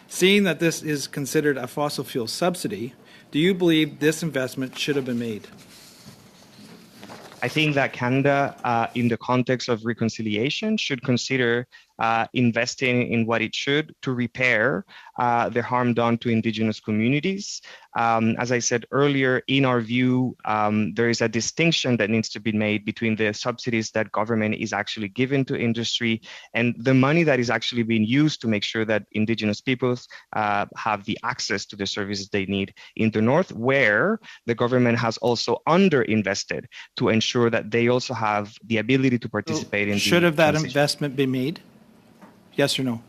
Seeing that this is considered a fossil fuel subsidy, do you believe this investment should have been made? I think that Canada, in the context of reconciliation, should consider investing in what it should to repair the harm done to Indigenous communities. As I said earlier, in our view, there is a distinction that needs to be made between the subsidies that government is actually giving to industry and the money that is actually being used to make sure that Indigenous peoples have the access to the services they need in the North, where the government has also underinvested to ensure that they also have the ability to participate in. Should have that investment been made? Yes or no?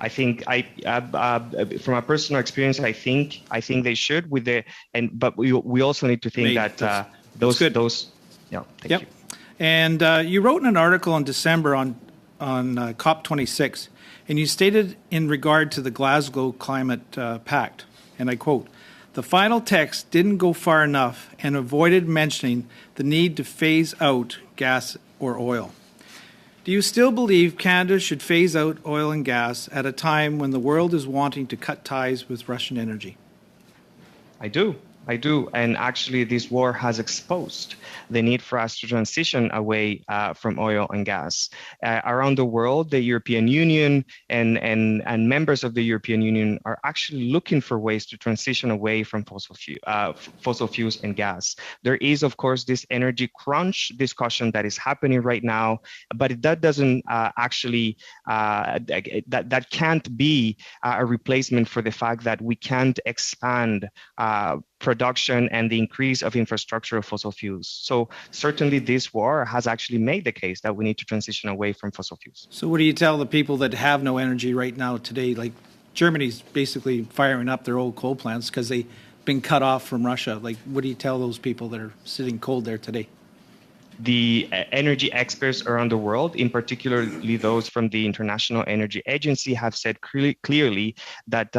I think from a personal experience, I think they should but we also need to think that those. Yeah. Thank you. And you wrote in an article in December on COP26, and you stated in regard to the Glasgow Climate Pact, and I quote, "The final text didn't go far enough and avoided mentioning the need to phase out gas or oil. Do you still believe Canada should phase out oil and gas at a time when the world is wanting to cut ties with Russian energy?" I do. And actually, this war has exposed the need for us to transition away from oil and gas. Around the world, the European Union and members of the European Union are actually looking for ways to transition away from fossil fuels and gas. There is, of course, this energy crunch discussion that is happening right now, but that doesn't actually, that can't be a replacement for the fact that we can't expand production and the increase of infrastructure of fossil fuels. So certainly this war has actually made the case that we need to transition away from fossil fuels. So what do you tell the people that have no energy right now today? Like Germany's basically firing up their old coal plants because they've been cut off from Russia. Like what do you tell those people that are sitting cold there today? The energy experts around the world, in particularly those from the International Energy Agency, have said clearly that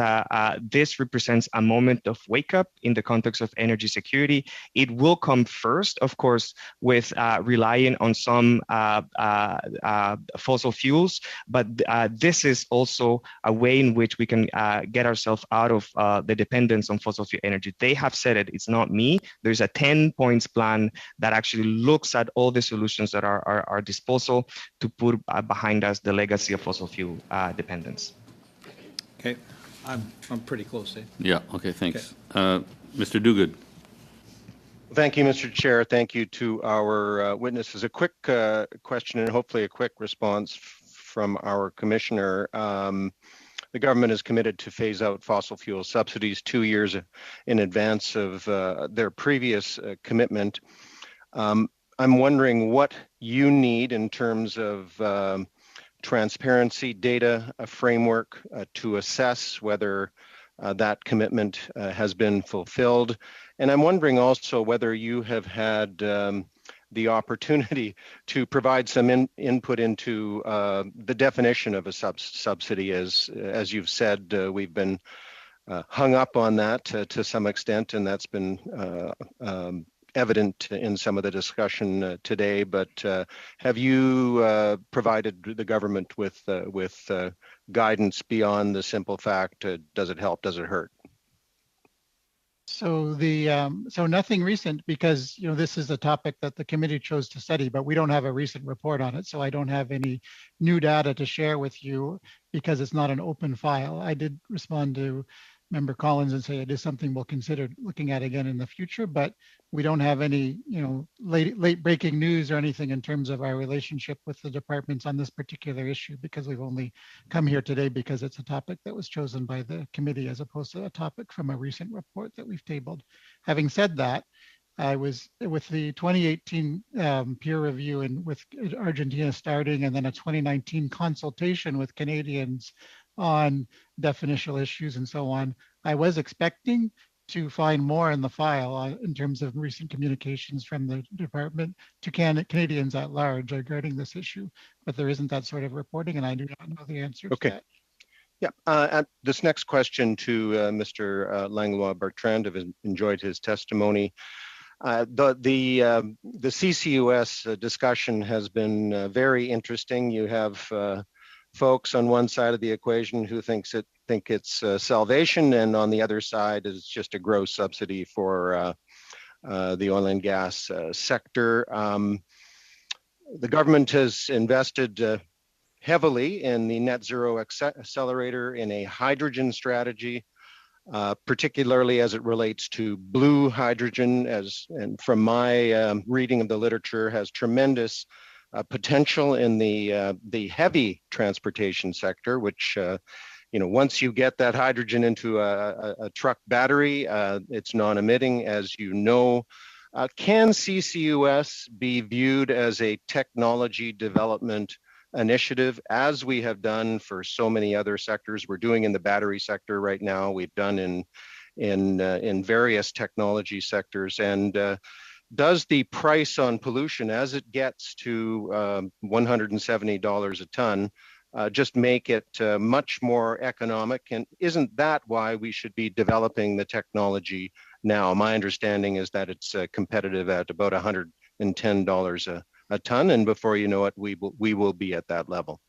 this represents a moment of wake up in the context of energy security. It will come first, of course, with relying on some fossil fuels, but this is also a way in which we can get ourselves out of the dependence on fossil fuel energy. They have said it, it's not me. There's a 10-point plan that actually looks at all the solutions that are at our disposal to put behind us the legacy of fossil fuel dependence. Okay, I'm pretty close. Yeah. Okay. Thanks, Mr. Duguid. Thank you, Mr. Chair. Thank you to our witnesses. A quick question and hopefully a quick response from our commissioner. The government is committed to phase out fossil fuel subsidies 2 years in advance of their previous commitment. I'm wondering what you need in terms of transparency, data, a framework to assess whether that commitment has been fulfilled. And I'm wondering also whether you have had the opportunity to provide some input into the definition of a subsidy. As you've said, we've been hung up on that to some extent, and that's been evident in some of the discussion today. But have you provided the government with guidance beyond the simple fact, does it help, does it hurt? So so nothing recent, because this is a topic that the committee chose to study, but we don't have a recent report on it. So I don't have any new data to share with you because it's not an open file. I did respond to Member Collins and say it is something we'll consider looking at again in the future, but we don't have any late breaking news or anything in terms of our relationship with the departments on this particular issue, because we've only come here today because it's a topic that was chosen by the committee as opposed to a topic from a recent report that we've tabled. Having said that, I was with the 2018 peer review and with Argentina starting, and then a 2019 consultation with Canadians on definitional issues and so on. I was expecting to find more in the file in terms of recent communications from the department to Canadians at large regarding this issue, but there isn't that sort of reporting, and I do not know the answer to that. Yeah, this next question to Mr. Langlois-Bertrand. I've enjoyed his testimony. The CCUS discussion has been very interesting. You have folks on one side of the equation who think it's salvation, and on the other side is just a gross subsidy for the oil and gas sector. The government has invested heavily in the Net Zero Accelerator, in a hydrogen strategy, particularly as it relates to blue hydrogen, and from my reading of the literature, has tremendous potential in the heavy transportation sector, which once you get that hydrogen into a truck battery, it's non-emitting, as you know. Can CCUS be viewed as a technology development initiative, as we have done for so many other sectors? We're doing in the battery sector right now. We've done in various technology sectors. And does the price on pollution, as it gets to $170 a ton, just make it much more economic? And isn't that why we should be developing the technology now? My understanding is that it's competitive at about $110 a ton, and before you know it, we will be at that level.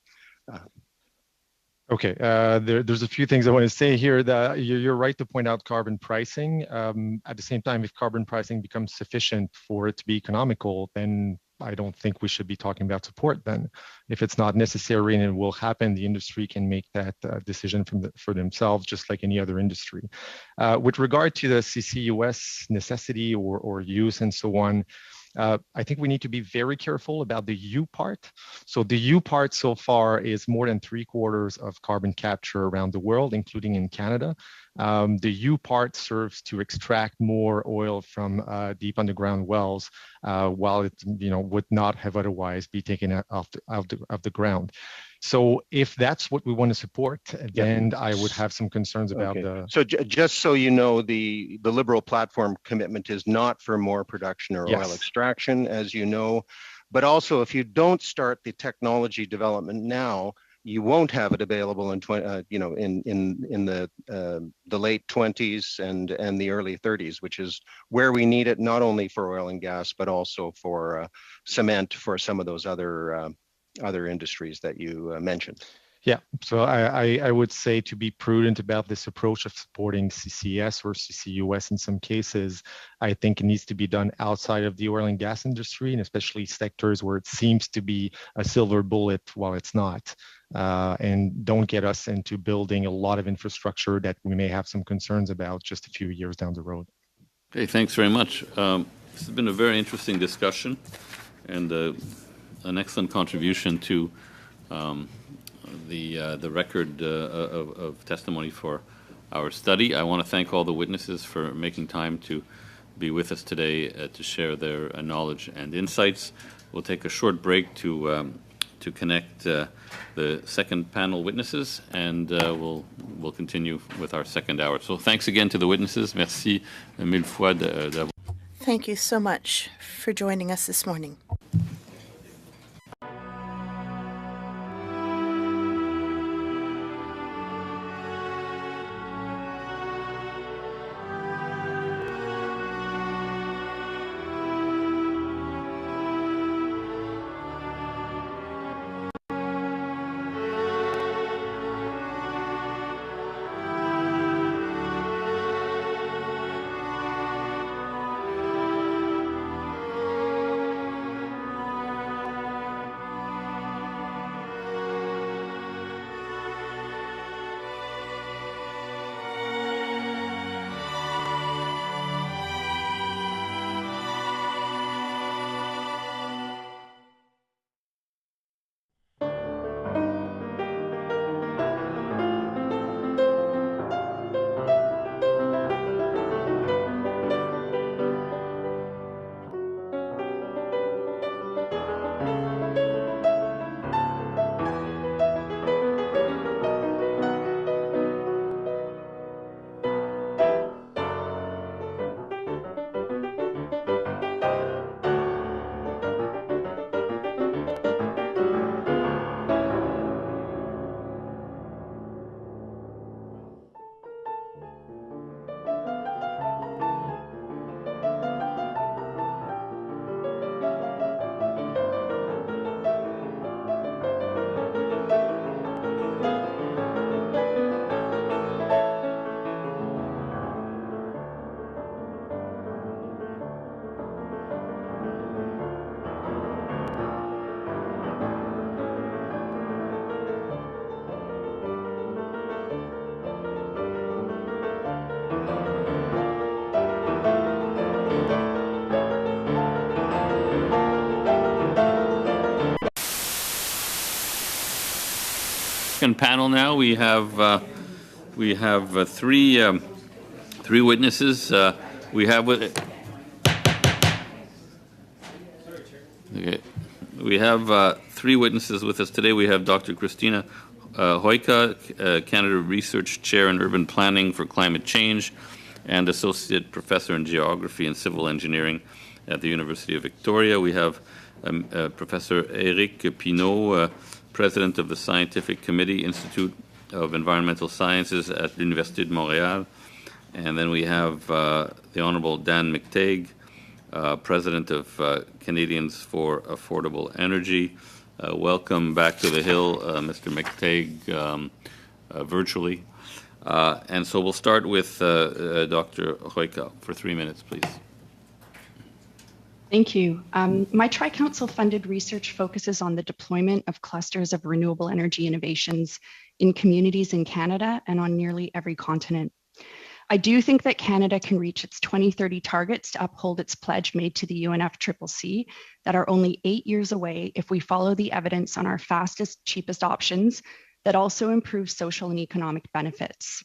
Okay, there's a few things I want to say here. That you're right to point out carbon pricing. At the same time, if carbon pricing becomes sufficient for it to be economical, then I don't think we should be talking about support then. If it's not necessary and it will happen, the industry can make that decision for themselves, just like any other industry. With regard to the CCUS necessity or use and so on, I think we need to be very careful about the U part. So the U part so far is more than 3/4 of carbon capture around the world, including in Canada. The U part serves to extract more oil from deep underground wells, while it would not have otherwise be taken out of the ground. So if that's what we want to support, then I would have some concerns about the... So just so you know, the Liberal platform commitment is not for more production or oil extraction, as you know, but also if you don't start the technology development now, you won't have it available in the late 20s and the early 30s, which is where we need it, not only for oil and gas, but also for cement, for some of those other industries that you mentioned. Yeah, so I would say to be prudent about this approach of supporting CCS or CCUS in some cases, I think it needs to be done outside of the oil and gas industry, and especially sectors where it seems to be a silver bullet while it's not. And don't get us into building a lot of infrastructure that we may have some concerns about just a few years down the road. Okay, thanks very much. This has been a very interesting discussion and an excellent contribution to the record of testimony for our study. I want to thank all the witnesses for making time to be with us today to share their knowledge and insights. We'll take a short break to connect the second panel witnesses, and we'll continue with our second hour. So thanks again to the witnesses. Merci mille fois d'avoir. Thank you so much for joining us this morning. Second panel now. We have three witnesses. We have with okay. We have three witnesses with us today. We have Dr. Christina Hoika, Canada Research Chair in Urban Planning for Climate Change and Associate Professor in Geography and Civil Engineering at the University of Victoria. We have Professor Éric Pinault, President of the Scientific Committee, Institute of Environmental Sciences at l'Université de Montréal. And then we have the Honorable Dan McTague, President of Canadians for Affordable Energy. Welcome back to the Hill, Mr. McTague, virtually. And so we'll start with Dr. Hoika for 3 minutes, please. Thank you. My Tri-Council funded research focuses on the deployment of clusters of renewable energy innovations in communities in Canada and on nearly every continent. I do think that Canada can reach its 2030 targets to uphold its pledge made to the UNFCCC that are only 8 years away if we follow the evidence on our fastest, cheapest options that also improve social and economic benefits.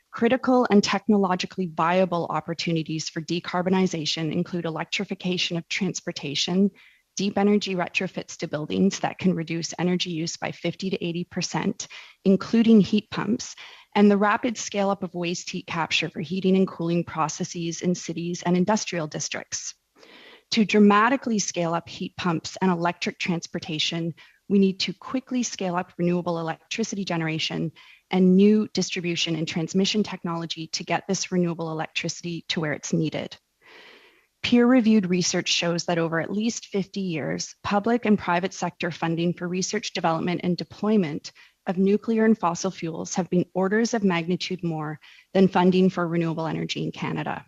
Critical and technologically viable opportunities for decarbonization include electrification of transportation, deep energy retrofits to buildings that can reduce energy use by 50 to 80%, including heat pumps, and the rapid scale up of waste heat capture for heating and cooling processes in cities and industrial districts. To dramatically scale up heat pumps and electric transportation, we need to quickly scale up renewable electricity generation and new distribution and transmission technology to get this renewable electricity to where it's needed. Peer-reviewed research shows that over at least 50 years, public and private sector funding for research, development, and deployment of nuclear and fossil fuels have been orders of magnitude more than funding for renewable energy in Canada.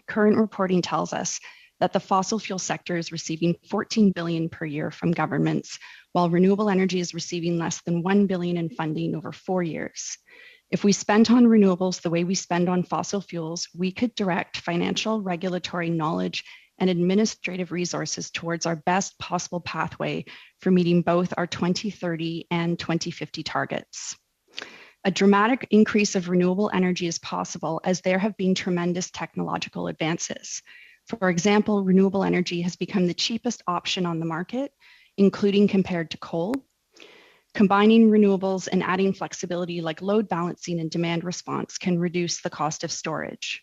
Current reporting tells us that the fossil fuel sector is receiving $14 billion per year from governments, while renewable energy is receiving less than $1 billion in funding over 4 years. If we spent on renewables the way we spend on fossil fuels, we could direct financial, regulatory, knowledge, and administrative resources towards our best possible pathway for meeting both our 2030 and 2050 targets. A dramatic increase of renewable energy is possible as there have been tremendous technological advances. For example, renewable energy has become the cheapest option on the market, including compared to coal. Combining renewables and adding flexibility like load balancing and demand response can reduce the cost of storage.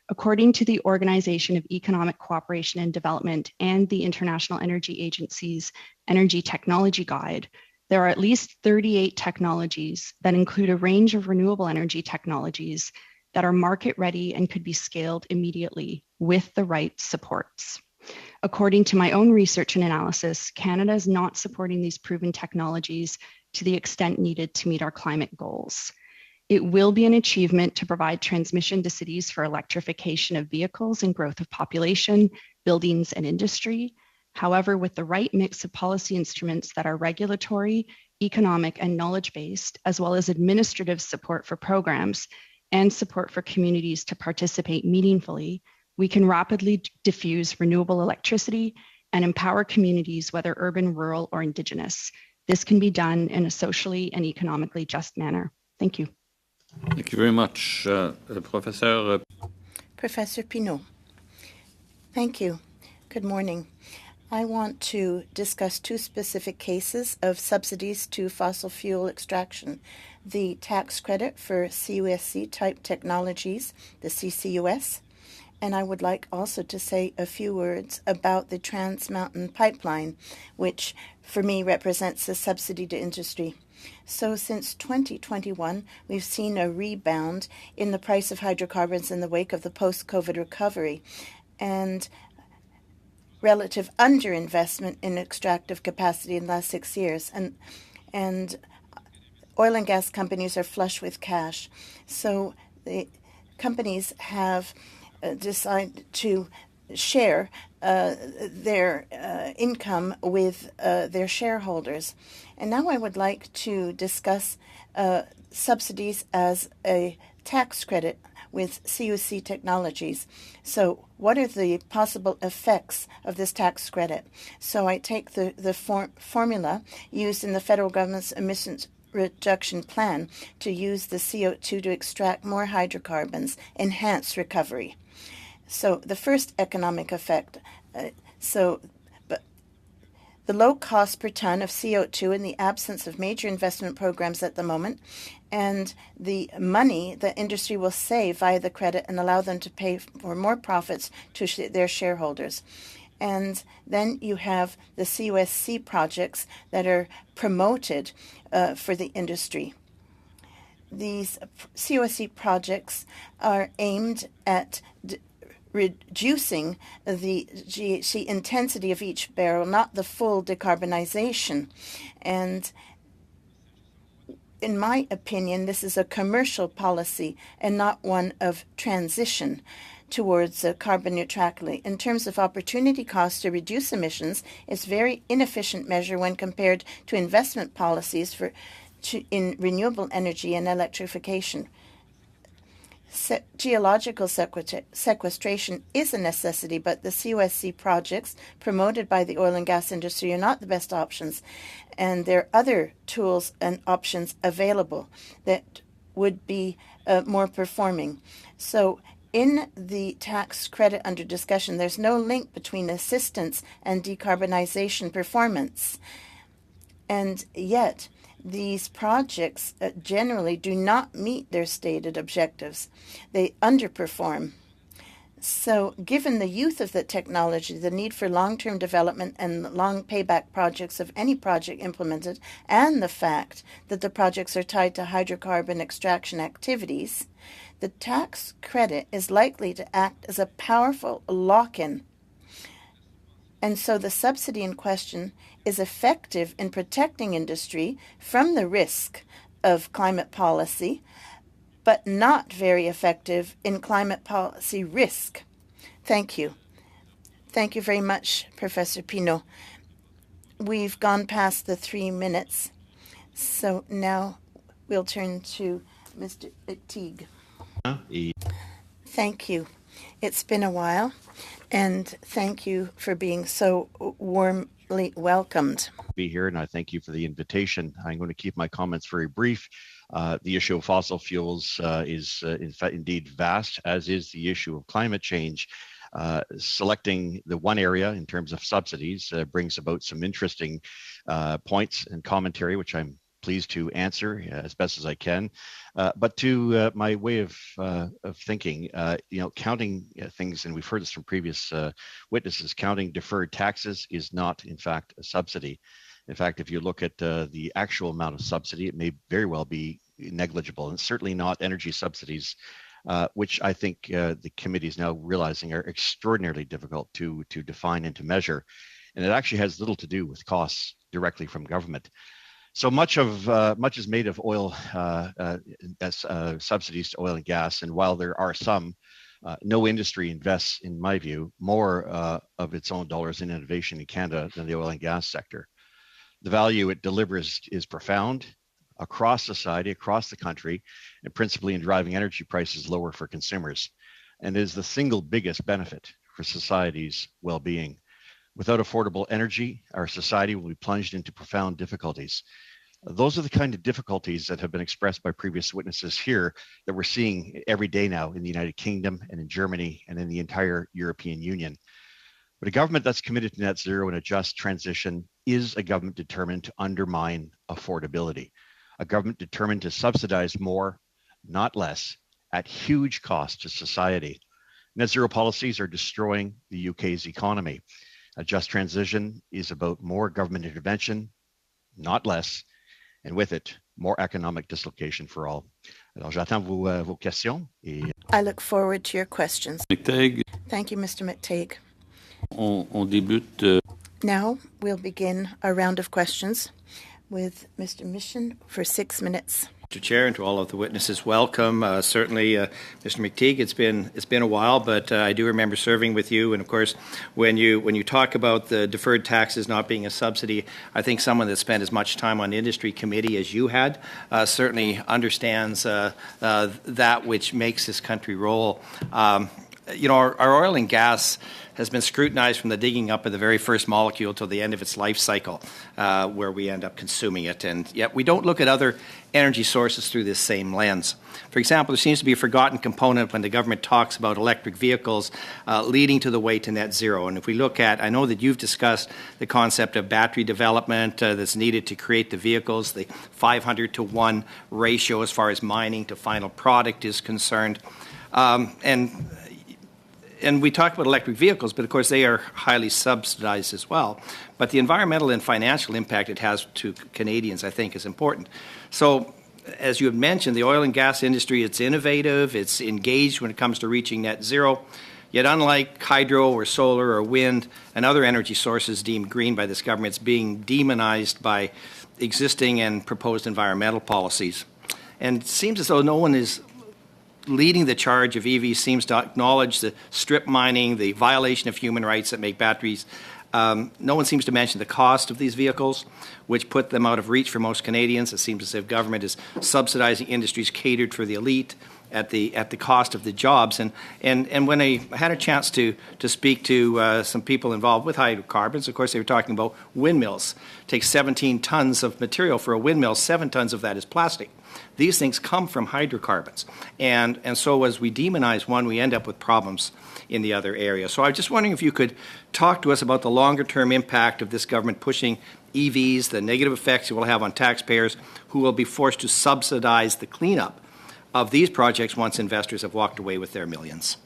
According to the Organization of Economic Cooperation and Development and the International Energy Agency's Energy Technology Guide, there are at least 38 technologies that include a range of renewable energy technologies that are market ready and could be scaled immediately with the right supports. According to my own research and analysis, Canada is not supporting these proven technologies to the extent needed to meet our climate goals. It will be an achievement to provide transmission to cities for electrification of vehicles and growth of population, buildings, and industry. However, with the right mix of policy instruments that are regulatory, economic, and knowledge-based, as well as administrative support for programs and support for communities to participate meaningfully, we can rapidly diffuse renewable electricity and empower communities, whether urban, rural, or Indigenous. This can be done in a socially and economically just manner. Thank you. Thank you very much, Professor. Professor Pinault. Thank you. Good morning. I want to discuss two specific cases of subsidies to fossil fuel extraction. The tax credit for CUSC type technologies, the CCUS, and I would like also to say a few words about the Trans Mountain Pipeline, which for me represents a subsidy to industry. So since 2021, we've seen a rebound in the price of hydrocarbons in the wake of the post-COVID recovery and relative underinvestment in extractive capacity in the last 6 years. And oil and gas companies are flush with cash. So the companies have decided to share their income with their shareholders. And now I would like to discuss subsidies as a tax credit with CUC technologies. So what are the possible effects of this tax credit? So I take the formula used in the federal government's emissions reduction plan to use the CO2 to extract more hydrocarbons, enhance recovery. So the first economic effect, the low cost per ton of CO2 in the absence of major investment programs at the moment, and the money the industry will save via the credit and allow them to pay for more profits to their shareholders. And then you have the CUSC projects that are promoted for the industry. These CUSC projects are aimed at reducing the GHG intensity of each barrel, not the full decarbonization. And in my opinion, this is a commercial policy and not one of transition towards carbon neutrality. In terms of opportunity costs to reduce emissions, it's a very inefficient measure when compared to investment policies in renewable energy and electrification. Geological sequestration is a necessity, but the CUSC projects promoted by the oil and gas industry are not the best options, and there are other tools and options available that would be more performing. So in the tax credit under discussion, there's no link between assistance and decarbonization performance. And yet, these projects generally do not meet their stated objectives. They underperform. So given the youth of the technology, the need for long-term development and long payback projects of any project implemented, and the fact that the projects are tied to hydrocarbon extraction activities, the tax credit is likely to act as a powerful lock-in. And so the subsidy in question is effective in protecting industry from the risk of climate policy, but not very effective in climate policy risk. Thank you. Thank you very much, Professor Pinault. We've gone past the 3 minutes, so now we'll turn to Mr. Teague. Thank you. It's been a while, and thank you for being so warmly welcomed. Be here, and I thank you for the invitation. I'm going to keep my comments very brief. The issue of fossil fuels is in fact indeed vast, as is the issue of climate change. Selecting the one area in terms of subsidies brings about some interesting points and commentary, which I'm pleased to answer as best as I can. But to my way of thinking, counting things, and we've heard this from previous witnesses, counting deferred taxes is not, in fact, a subsidy. In fact, if you look at the actual amount of subsidy, it may very well be negligible, and certainly not energy subsidies, which I think the committee is now realizing are extraordinarily difficult to define and to measure. And it actually has little to do with costs directly from government. So much is made of oil as subsidies to oil and gas, and while there are some, no industry invests, in my view, more of its own dollars in innovation in Canada than the oil and gas sector. The value it delivers is profound across society, across the country, and principally in driving energy prices lower for consumers, and is the single biggest benefit for society's well-being. Without affordable energy, our society will be plunged into profound difficulties. Those are the kind of difficulties that have been expressed by previous witnesses here that we're seeing every day now in the United Kingdom and in Germany and in the entire European Union. But a government that's committed to net zero and a just transition is a government determined to undermine affordability, a government determined to subsidize more, not less, at huge cost to society. Net zero policies are destroying the UK's economy. A just transition is about more government intervention, not less, and with it, more economic dislocation for all. Alors, j'attends vos questions. I look forward to your questions. McTague, Thank you, Mr. McTague. on débute. Now we'll begin our round of questions with Mr. Mission for 6 minutes. Mr. Chair, and to all of the witnesses, welcome. Certainly, Mr. McTeague, it's been a while, but I do remember serving with you. And of course, when you talk about the deferred taxes not being a subsidy, I think someone that spent as much time on the industry committee as you had certainly understands that which makes this country roll. Our oil and gas has been scrutinized from the digging up of the very first molecule till the end of its life cycle, where we end up consuming it. And yet we don't look at other energy sources through this same lens. For example, there seems to be a forgotten component when the government talks about electric vehicles leading to the way to net zero. And if we look at, I know that you've discussed the concept of battery development that's needed to create the vehicles, the 500-to-1 ratio as far as mining to final product is concerned. And we talk about electric vehicles, but of course they are highly subsidized as well. But the environmental and financial impact it has to Canadians, I think, is important. So, as you have mentioned, the oil and gas industry, it's innovative, it's engaged when it comes to reaching net zero. Yet unlike hydro or solar or wind and other energy sources deemed green by this government, it's being demonized by existing and proposed environmental policies. And it seems as though no one is leading the charge of EVs, seems to acknowledge the strip mining, the violation of human rights that make batteries. No one seems to mention the cost of these vehicles, which put them out of reach for most Canadians. It seems as if government is subsidizing industries catered for the elite at the cost of the jobs. And when I had a chance to speak to some people involved with hydrocarbons, of course, they were talking about windmills. It takes 17 tons of material for a windmill. 7 tons of that is plastic. These things come from hydrocarbons. And so as we demonize one, we end up with problems in the other area. So I was just wondering if you could talk to us about the longer-term impact of this government pushing EVs, the negative effects it will have on taxpayers who will be forced to subsidize the cleanup of these projects once investors have walked away with their millions.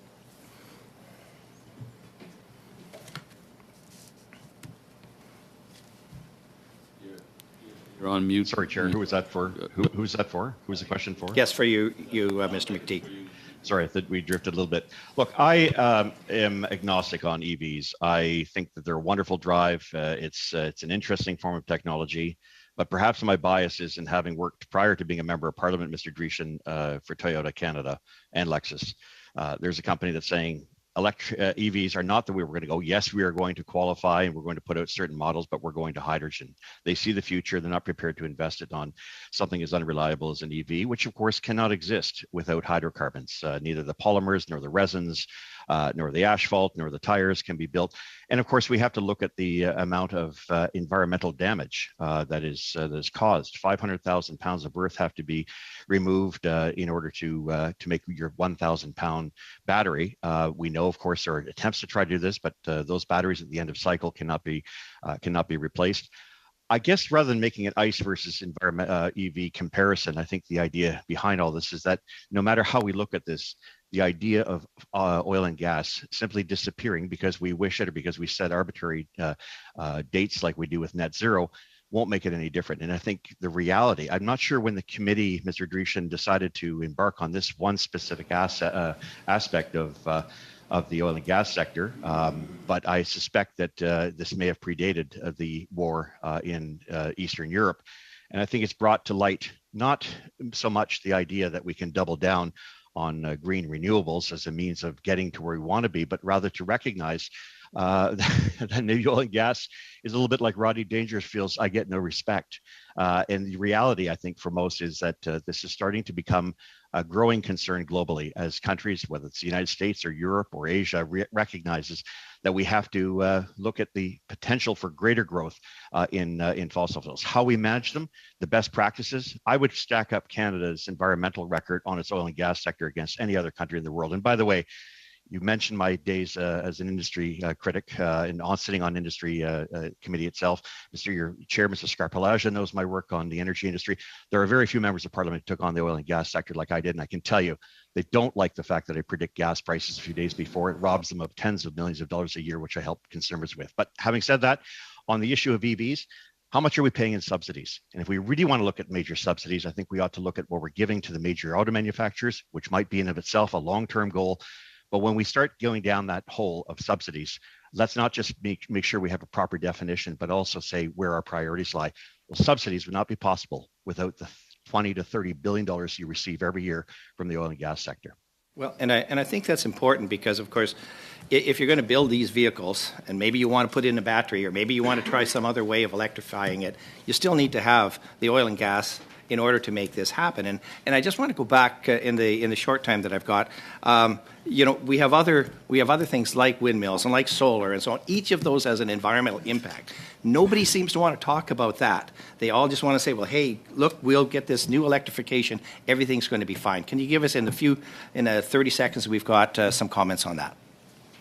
You're on mute. Sorry, Chair. Who was that for? Who's that for? Who's the question for? Yes, for you, Mr. McTeague. Sorry, I thought we drifted a little bit. Look, I am agnostic on EVs. I think that they're a wonderful drive. It's an interesting form of technology. But perhaps my bias is in having worked prior to being a member of Parliament, Mr. Dreeshen, for Toyota Canada and Lexus. There's a company that's saying EVs are not the way we're going to go. Yes, we are going to qualify and we're going to put out certain models, but we're going to hydrogen. They see the future. They're not prepared to invest it on something as unreliable as an EV, which of course cannot exist without hydrocarbons, neither the polymers nor the resins. nor the asphalt, nor the tires can be built. And of course, we have to look at the amount of environmental damage that is caused. 500,000 pounds of earth have to be removed in order to make your 1,000-pound battery. We know, of course, there are attempts to try to do this, but those batteries at the end of cycle cannot be replaced. I guess rather than making it ICE versus EV comparison, I think the idea behind all this is that no matter how we look at this, the idea of oil and gas simply disappearing because we wish it or because we set arbitrary dates like we do with net zero won't make it any different. And I think the reality, I'm not sure when the committee, Mr. Dreeshen, decided to embark on this one specific aspect of the oil and gas sector, but I suspect that this may have predated the war in Eastern Europe. And I think it's brought to light not so much the idea that we can double down on green renewables as a means of getting to where we want to be, but rather to recognize that maybe oil and gas is a little bit like Rodney Dangerfield's "I get no respect." And the reality, I think, for most is that this is starting to become a growing concern globally as countries, whether it's the United States or Europe or Asia, recognizes that we have to look at the potential for greater growth in fossil fuels. How we manage them, the best practices. I would stack up Canada's environmental record on its oil and gas sector against any other country in the world. And by the way, you mentioned my days as an industry critic and sitting on industry committee itself. Your chair, Mr. Scarpalaja, knows my work on the energy industry. There are very few members of parliament who took on the oil and gas sector like I did, and I can tell you they don't like the fact that I predict gas prices a few days before. It robs them of tens of millions of dollars a year, which I help consumers with. But having said that, on the issue of EVs, how much are we paying in subsidies? And if we really want to look at major subsidies, I think we ought to look at what we're giving to the major auto manufacturers, which might be in of itself a long-term goal. But when we start going down that hole of subsidies, let's not just make sure we have a proper definition, but also say where our priorities lie. Well, subsidies would not be possible without the $20 to $30 billion you receive every year from the oil and gas sector. Well, and I think that's important because, of course, if you're going to build these vehicles and maybe you want to put in a battery or maybe you want to try some other way of electrifying it, you still need to have the oil and gas in order to make this happen. And I just want to go back in the short time that I've got. We have other things like windmills and like solar and so on. Each of those has an environmental impact. Nobody seems to want to talk about that. They all just want to say, well, hey, look, we'll get this new electrification. Everything's going to be fine. Can you give us in the 30 seconds we've got some comments on that?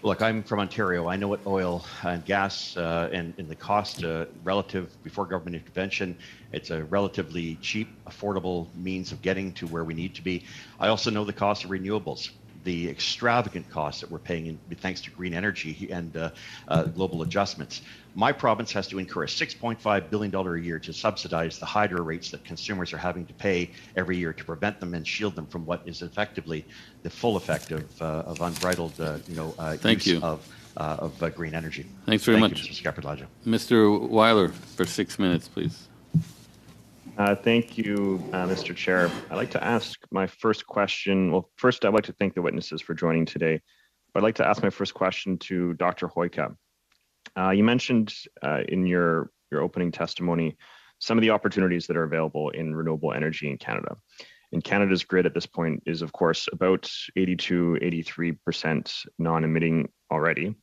Look, I'm from Ontario. I know what oil and gas and the cost relative before government intervention. It's a relatively cheap, affordable means of getting to where we need to be. I also know the cost of renewables, the extravagant costs that we're paying thanks to green energy and global adjustments. My province has to incur a $6.5 billion a year to subsidize the hydro rates that consumers are having to pay every year to prevent them and shield them from what is effectively the full effect of unbridled use of green energy. Thanks very much. Mr. Scarpalaja. Mr. Weiler, for 6 minutes, please. Thank you, Mr. Chair. I'd like to ask my first question. Well, first, I'd like to thank the witnesses for joining today. But I'd like to ask my first question to Dr. Hoyka. You mentioned in your opening testimony some of the opportunities that are available in renewable energy in Canada. And Canada's grid at this point is, of course, about 82, 83% non-emitting already.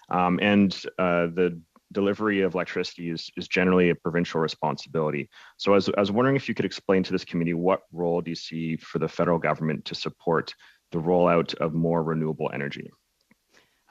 And the delivery of electricity is generally a provincial responsibility. So I was wondering if you could explain to this committee what role do you see for the federal government to support the rollout of more renewable energy?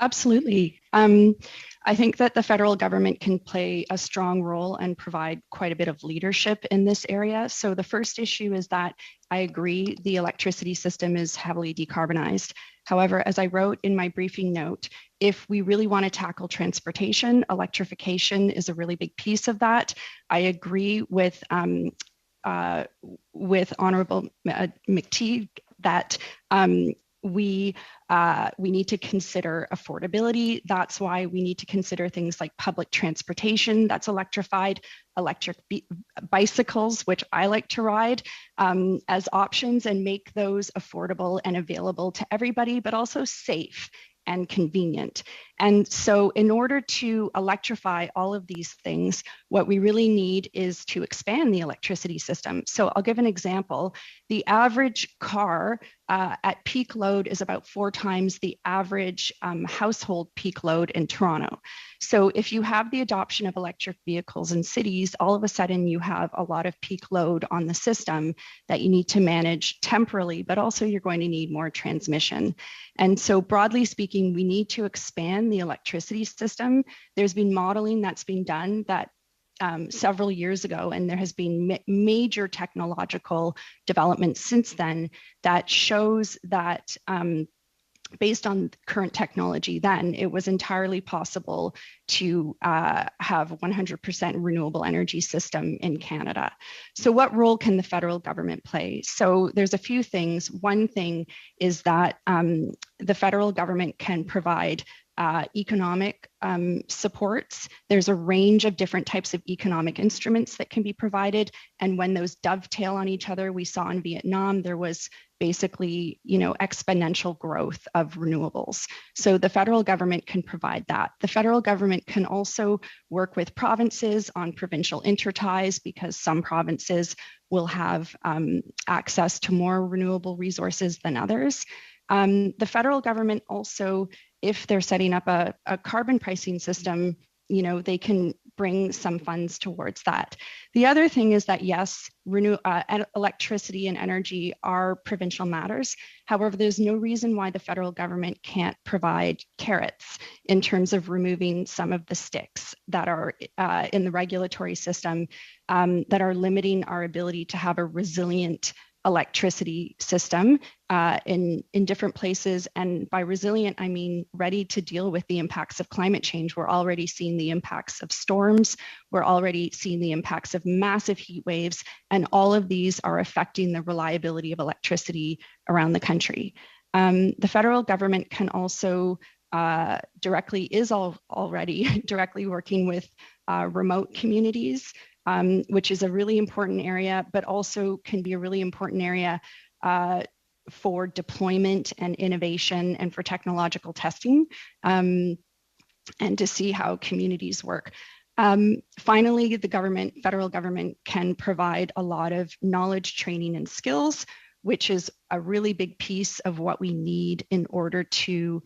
Absolutely. I think that the federal government can play a strong role and provide quite a bit of leadership in this area. So the first issue is that I agree the electricity system is heavily decarbonized. However, as I wrote in my briefing note, if we really want to tackle transportation, electrification is a really big piece of that. I agree with Honorable McTeague that we need to consider affordability. That's why we need to consider things like public transportation that's electrified, electric bicycles, which I like to ride, as options, and make those affordable and available to everybody, but also safe and convenient. And so in order to electrify all of these things, what we really need is to expand the electricity system. So I'll give an example. The average car at peak load is about 4 times the average household peak load in Toronto. So if you have the adoption of electric vehicles in cities, all of a sudden you have a lot of peak load on the system that you need to manage temporally, but also you're going to need more transmission. And so broadly speaking, we need to expand the electricity system. There's been modeling that's been done that several years ago, and there has been major technological developments since then that shows that based on current technology then, it was entirely possible to have 100% renewable energy system in Canada. So what role can the federal government play? So there's a few things. One thing is that the federal government can provide economic supports. There's a range of different types of economic instruments that can be provided. And when those dovetail on each other, we saw in Vietnam, there was basically, exponential growth of renewables. So the federal government can provide that. The federal government can also work with provinces on provincial interties because some provinces will have access to more renewable resources than others. The federal government also, if they're setting up a carbon pricing system, they can bring some funds towards that. The other thing is that, yes, electricity and energy are provincial matters. However, there's no reason why the federal government can't provide carrots in terms of removing some of the sticks that are in the regulatory system that are limiting our ability to have a resilient electricity system in different places. And by resilient, I mean ready to deal with the impacts of climate change. We're already seeing the impacts of storms. We're already seeing the impacts of massive heat waves. And all of these are affecting the reliability of electricity around the country. The federal government can also already directly working with remote communities, which is a really important area, but also can be a really important area for deployment and innovation and for technological testing, and to see how communities work. Finally, the federal government can provide a lot of knowledge, training, and skills, which is a really big piece of what we need in order to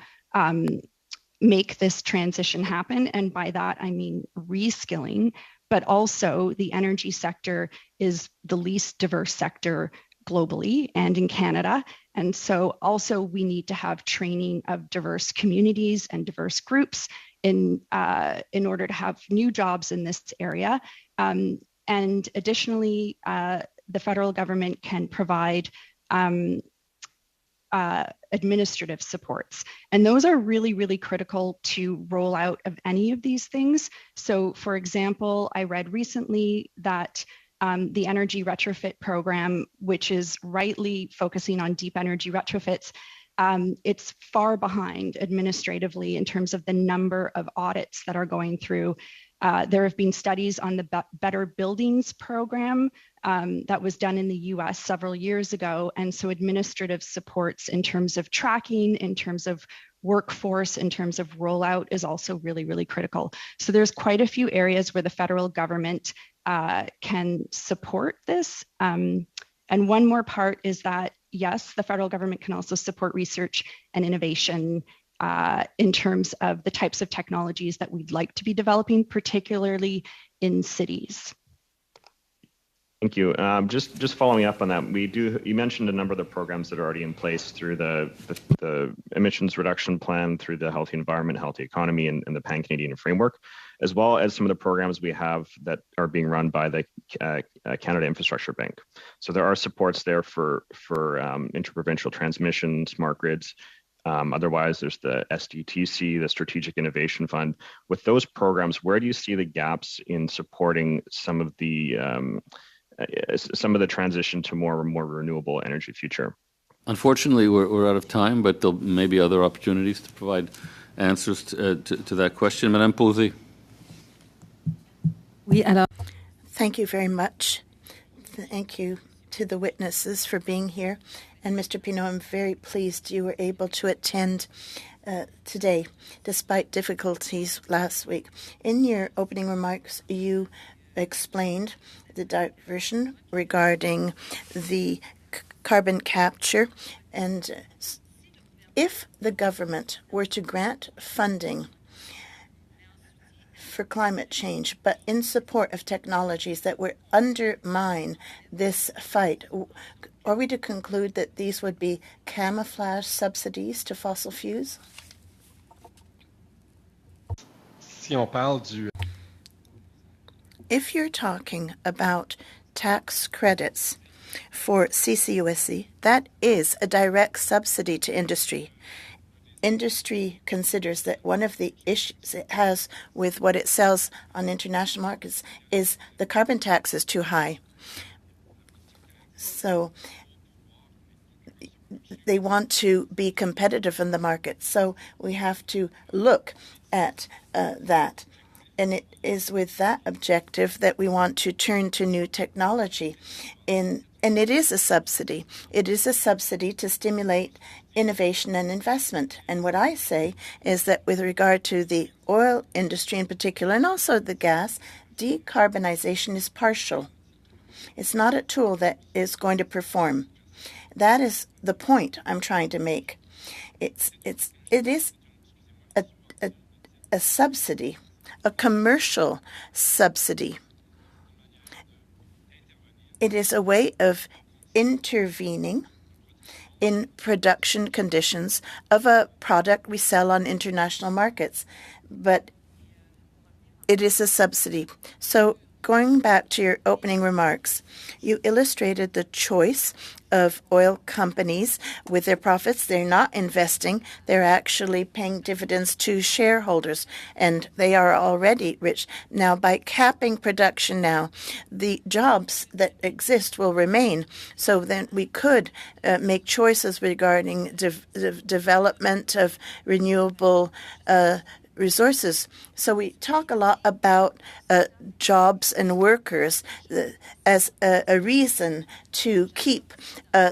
make this transition happen. And by that, I mean reskilling, but also the energy sector is the least diverse sector globally and in Canada. And so also we need to have training of diverse communities and diverse groups in order to have new jobs in this area. And additionally, the federal government can provide administrative supports. And those are really, really critical to roll out of any of these things. So for example, I read recently that the energy retrofit program, which is rightly focusing on deep energy retrofits, it's far behind administratively in terms of the number of audits that are going through. There have been studies on the Better Buildings program that was done in the US several years ago. And so administrative supports in terms of tracking, in terms of workforce, in terms of rollout is also really, really critical. So there's quite a few areas where the federal government can support this. And one more part is that, yes, the federal government can also support research and innovation in terms of the types of technologies that we'd like to be developing, particularly in cities. Thank you. Just following up on that, you mentioned a number of the programs that are already in place through the emissions reduction plan, through the Healthy Environment, Healthy Economy, and the Pan-Canadian Framework, as well as some of the programs we have that are being run by the Canada Infrastructure Bank. So there are supports there for interprovincial transmission, smart grids. Otherwise, there's the SDTC, the Strategic Innovation Fund. With those programs, where do you see the gaps in supporting some of the transition to more renewable energy future? Unfortunately, we're out of time, but there may be other opportunities to provide answers to that question. Madame Posey. Thank you very much. Thank you to the witnesses for being here. And Mr. Pinault, I'm very pleased you were able to attend today, despite difficulties last week. In your opening remarks, you explained the diversion regarding the carbon capture, and if the government were to grant funding for climate change, but in support of technologies that would undermine this fight, are we to conclude that these would be camouflage subsidies to fossil fuels? If you're talking about tax credits for CCUSC, that is a direct subsidy to industry. Industry considers that one of the issues it has with what it sells on international markets is the carbon tax is too high. So they want to be competitive in the market. So we have to look at that. And it is with that objective that we want to turn to new technology. And it is a subsidy. It is a subsidy to stimulate innovation and investment. And what I say is that with regard to the oil industry in particular, and also the gas, decarbonization is partial. It's not a tool that is going to perform. That is the point I'm trying to make. It is a subsidy, a commercial subsidy. It is a way of intervening in production conditions of a product we sell on international markets, but it is a subsidy. So going back to your opening remarks, you illustrated the choice of oil companies with their profits. They're not investing. They're actually paying dividends to shareholders, and they are already rich. Now, by capping production now, the jobs that exist will remain. So then we could make choices regarding development of renewable resources. So we talk a lot about jobs and workers as a reason to keep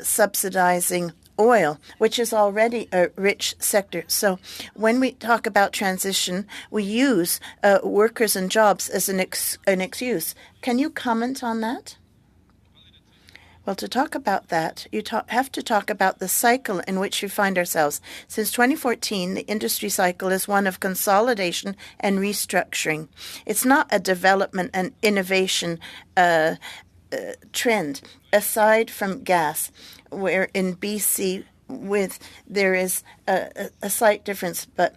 subsidizing oil, which is already a rich sector. So when we talk about transition, we use workers and jobs as an excuse. Can you comment on that? Well, to talk about that, you have to talk about the cycle in which we find ourselves. Since 2014, the industry cycle is one of consolidation and restructuring. It's not a development and innovation trend. Aside from gas, where in BC there is a slight difference, but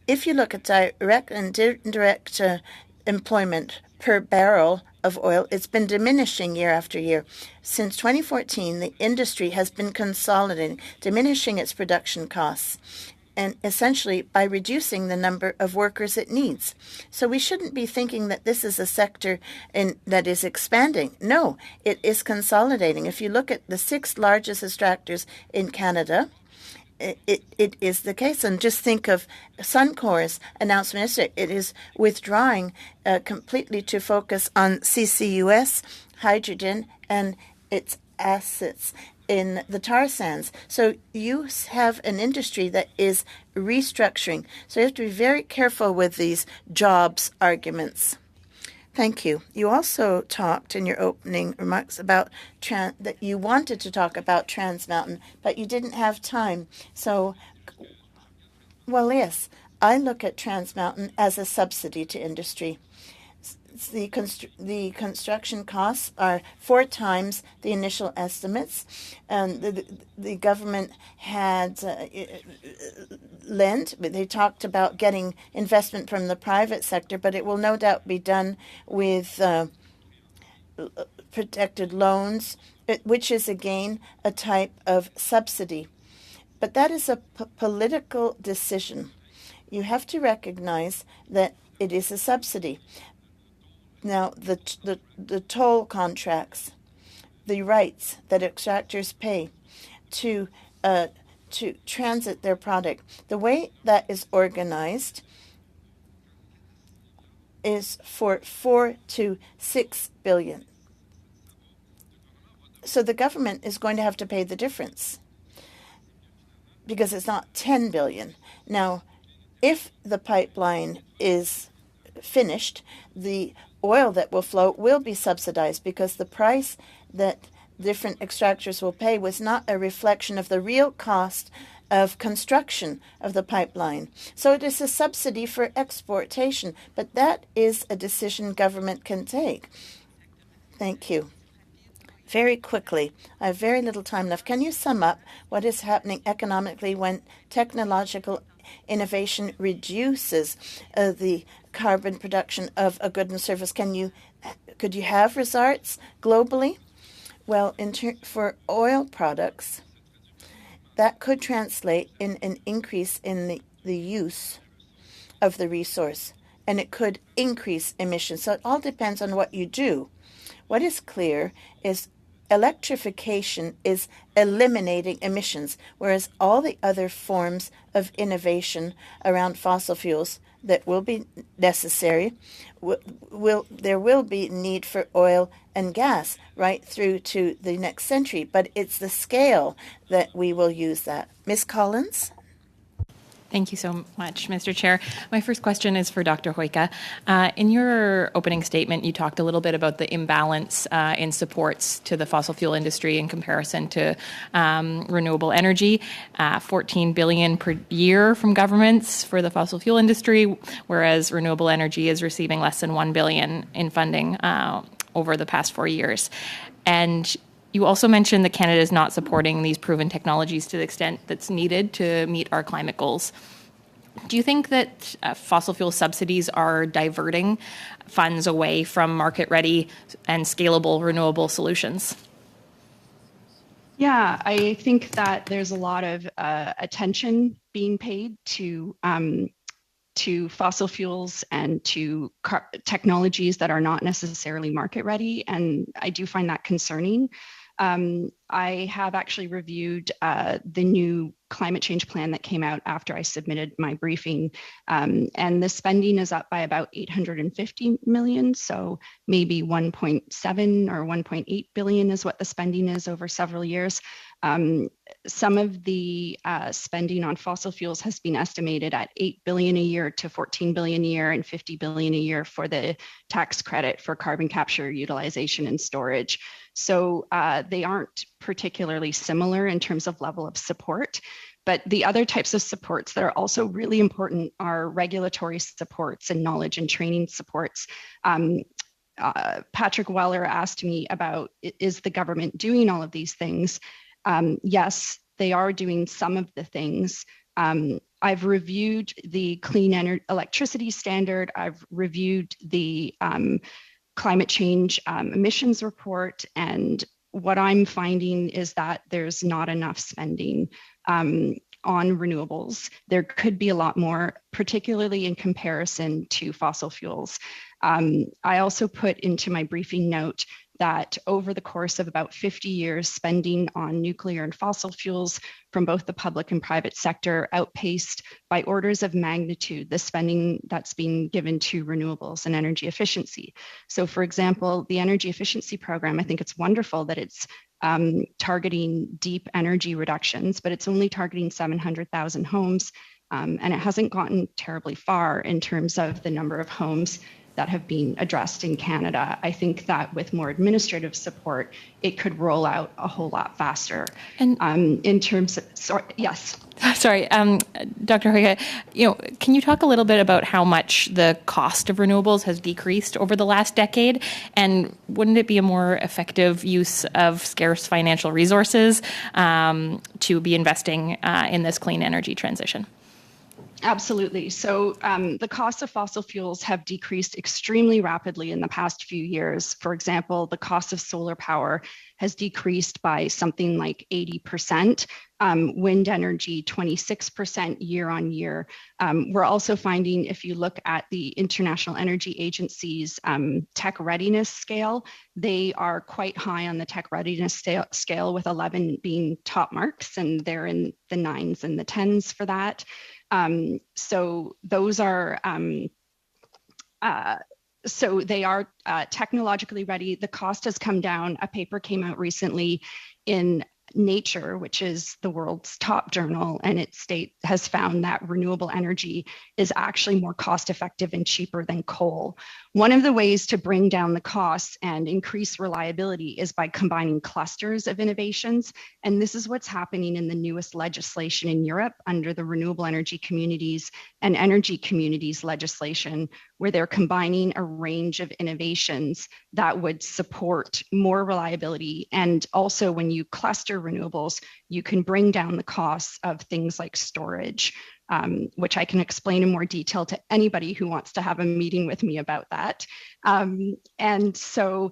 if you look at direct and indirect employment per barrel of oil, it's been diminishing year after year. Since 2014, the industry has been consolidating, diminishing its production costs, and essentially by reducing the number of workers it needs. So we shouldn't be thinking that this is a sector that is expanding. No, it is consolidating. If you look at the 6 largest extractors in Canada, it is the case. And just think of Suncor's announcement yesterday. It is withdrawing completely to focus on CCUS, hydrogen, and its assets in the tar sands. So you have an industry that is restructuring. So you have to be very careful with these jobs arguments. Thank you. You also talked in your opening remarks about that you wanted to talk about Trans Mountain, but you didn't have time. So, well, yes, I look at Trans Mountain as a subsidy to industry. The construction costs are 4 times the initial estimates. And the government had lent, but they talked about getting investment from the private sector, but it will no doubt be done with protected loans, which is again a type of subsidy. But that is a political decision. You have to recognize that it is a subsidy. Now, the toll contracts, the rights that extractors pay to transit their product, the way that is organized is for 4 to 6 billion. So the government is going to have to pay the difference because it's not 10 billion. Now, if the pipeline is finished, the oil that will flow will be subsidized because the price that different extractors will pay was not a reflection of the real cost of construction of the pipeline. So it is a subsidy for exportation, but that is a decision government can take. Thank you. Very quickly, I have very little time left. Can you sum up what is happening economically when technological innovation reduces the carbon production of a good and service? Could you have results globally? Well, for oil products, that could translate in an increase in the use of the resource, and it could increase emissions. So it all depends on what you do. What is clear is electrification is eliminating emissions, whereas all the other forms of innovation around fossil fuels that will be necessary, there will be need for oil and gas right through to the next century, but it's the scale that we will use that. Ms. Collins? Thank you so much, Mr. Chair. My first question is for Dr. Hoyka. In your opening statement, you talked a little bit about the imbalance in supports to the fossil fuel industry in comparison to renewable energy. 14 billion per year from governments for the fossil fuel industry, whereas renewable energy is receiving less than 1 billion in funding over the past 4 years. And you also mentioned that Canada is not supporting these proven technologies to the extent that's needed to meet our climate goals. Do you think that fossil fuel subsidies are diverting funds away from market-ready and scalable renewable solutions? Yeah, I think that there's a lot of attention being paid to fossil fuels and to technologies that are not necessarily market ready, and I do find that concerning. I have actually reviewed the new climate change plan that came out after I submitted my briefing, and the spending is up by about 850 million, so maybe 1.7 or 1.8 billion is what the spending is over several years. Some of the spending on fossil fuels has been estimated at 8 billion a year to 14 billion a year and 50 billion a year for the tax credit for carbon capture, utilization, and storage. So they aren't particularly similar in terms of level of support. But the other types of supports that are also really important are regulatory supports and knowledge and training supports. Patrick Weller asked me about, is the government doing all of these things? Yes, they are doing some of the things. I've reviewed the clean electricity standard. I've reviewed the climate change emissions report, and what I'm finding is that there's not enough spending on renewables. There could be a lot more, particularly in comparison to fossil fuels. I also put into my briefing note that over the course of about 50 years, spending on nuclear and fossil fuels from both the public and private sector outpaced by orders of magnitude the spending that's being given to renewables and energy efficiency. So for example, the energy efficiency program, I think it's wonderful that it's targeting deep energy reductions, but it's only targeting 700,000 homes, and it hasn't gotten terribly far in terms of the number of homes that have been addressed in Canada. I think that with more administrative support, it could roll out a whole lot faster. And in terms of, yes. Sorry, Dr. Hoyka, can you talk a little bit about how much the cost of renewables has decreased over the last decade? And wouldn't it be a more effective use of scarce financial resources to be investing in this clean energy transition? Absolutely. So the costs of fossil fuels have decreased extremely rapidly in the past few years. For example, the cost of solar power has decreased by something like 80%, wind energy 26% year on year. We're also finding, if you look at the International Energy Agency's tech readiness scale, they are quite high on the tech readiness scale, with 11 being top marks, and they're in the 9s and the 10s for that. So those are, so they are technologically ready. The cost has come down. A paper came out recently in Nature, which is the world's top journal, and it has found that renewable energy is actually more cost effective and cheaper than coal. One of the ways to bring down the costs and increase reliability is by combining clusters of innovations. And this is what's happening in the newest legislation in Europe under the Renewable Energy Communities and Energy Communities legislation, where they're combining a range of innovations that would support more reliability. And also, when you cluster renewables, you can bring down the costs of things like storage, which I can explain in more detail to anybody who wants to have a meeting with me about that. And so,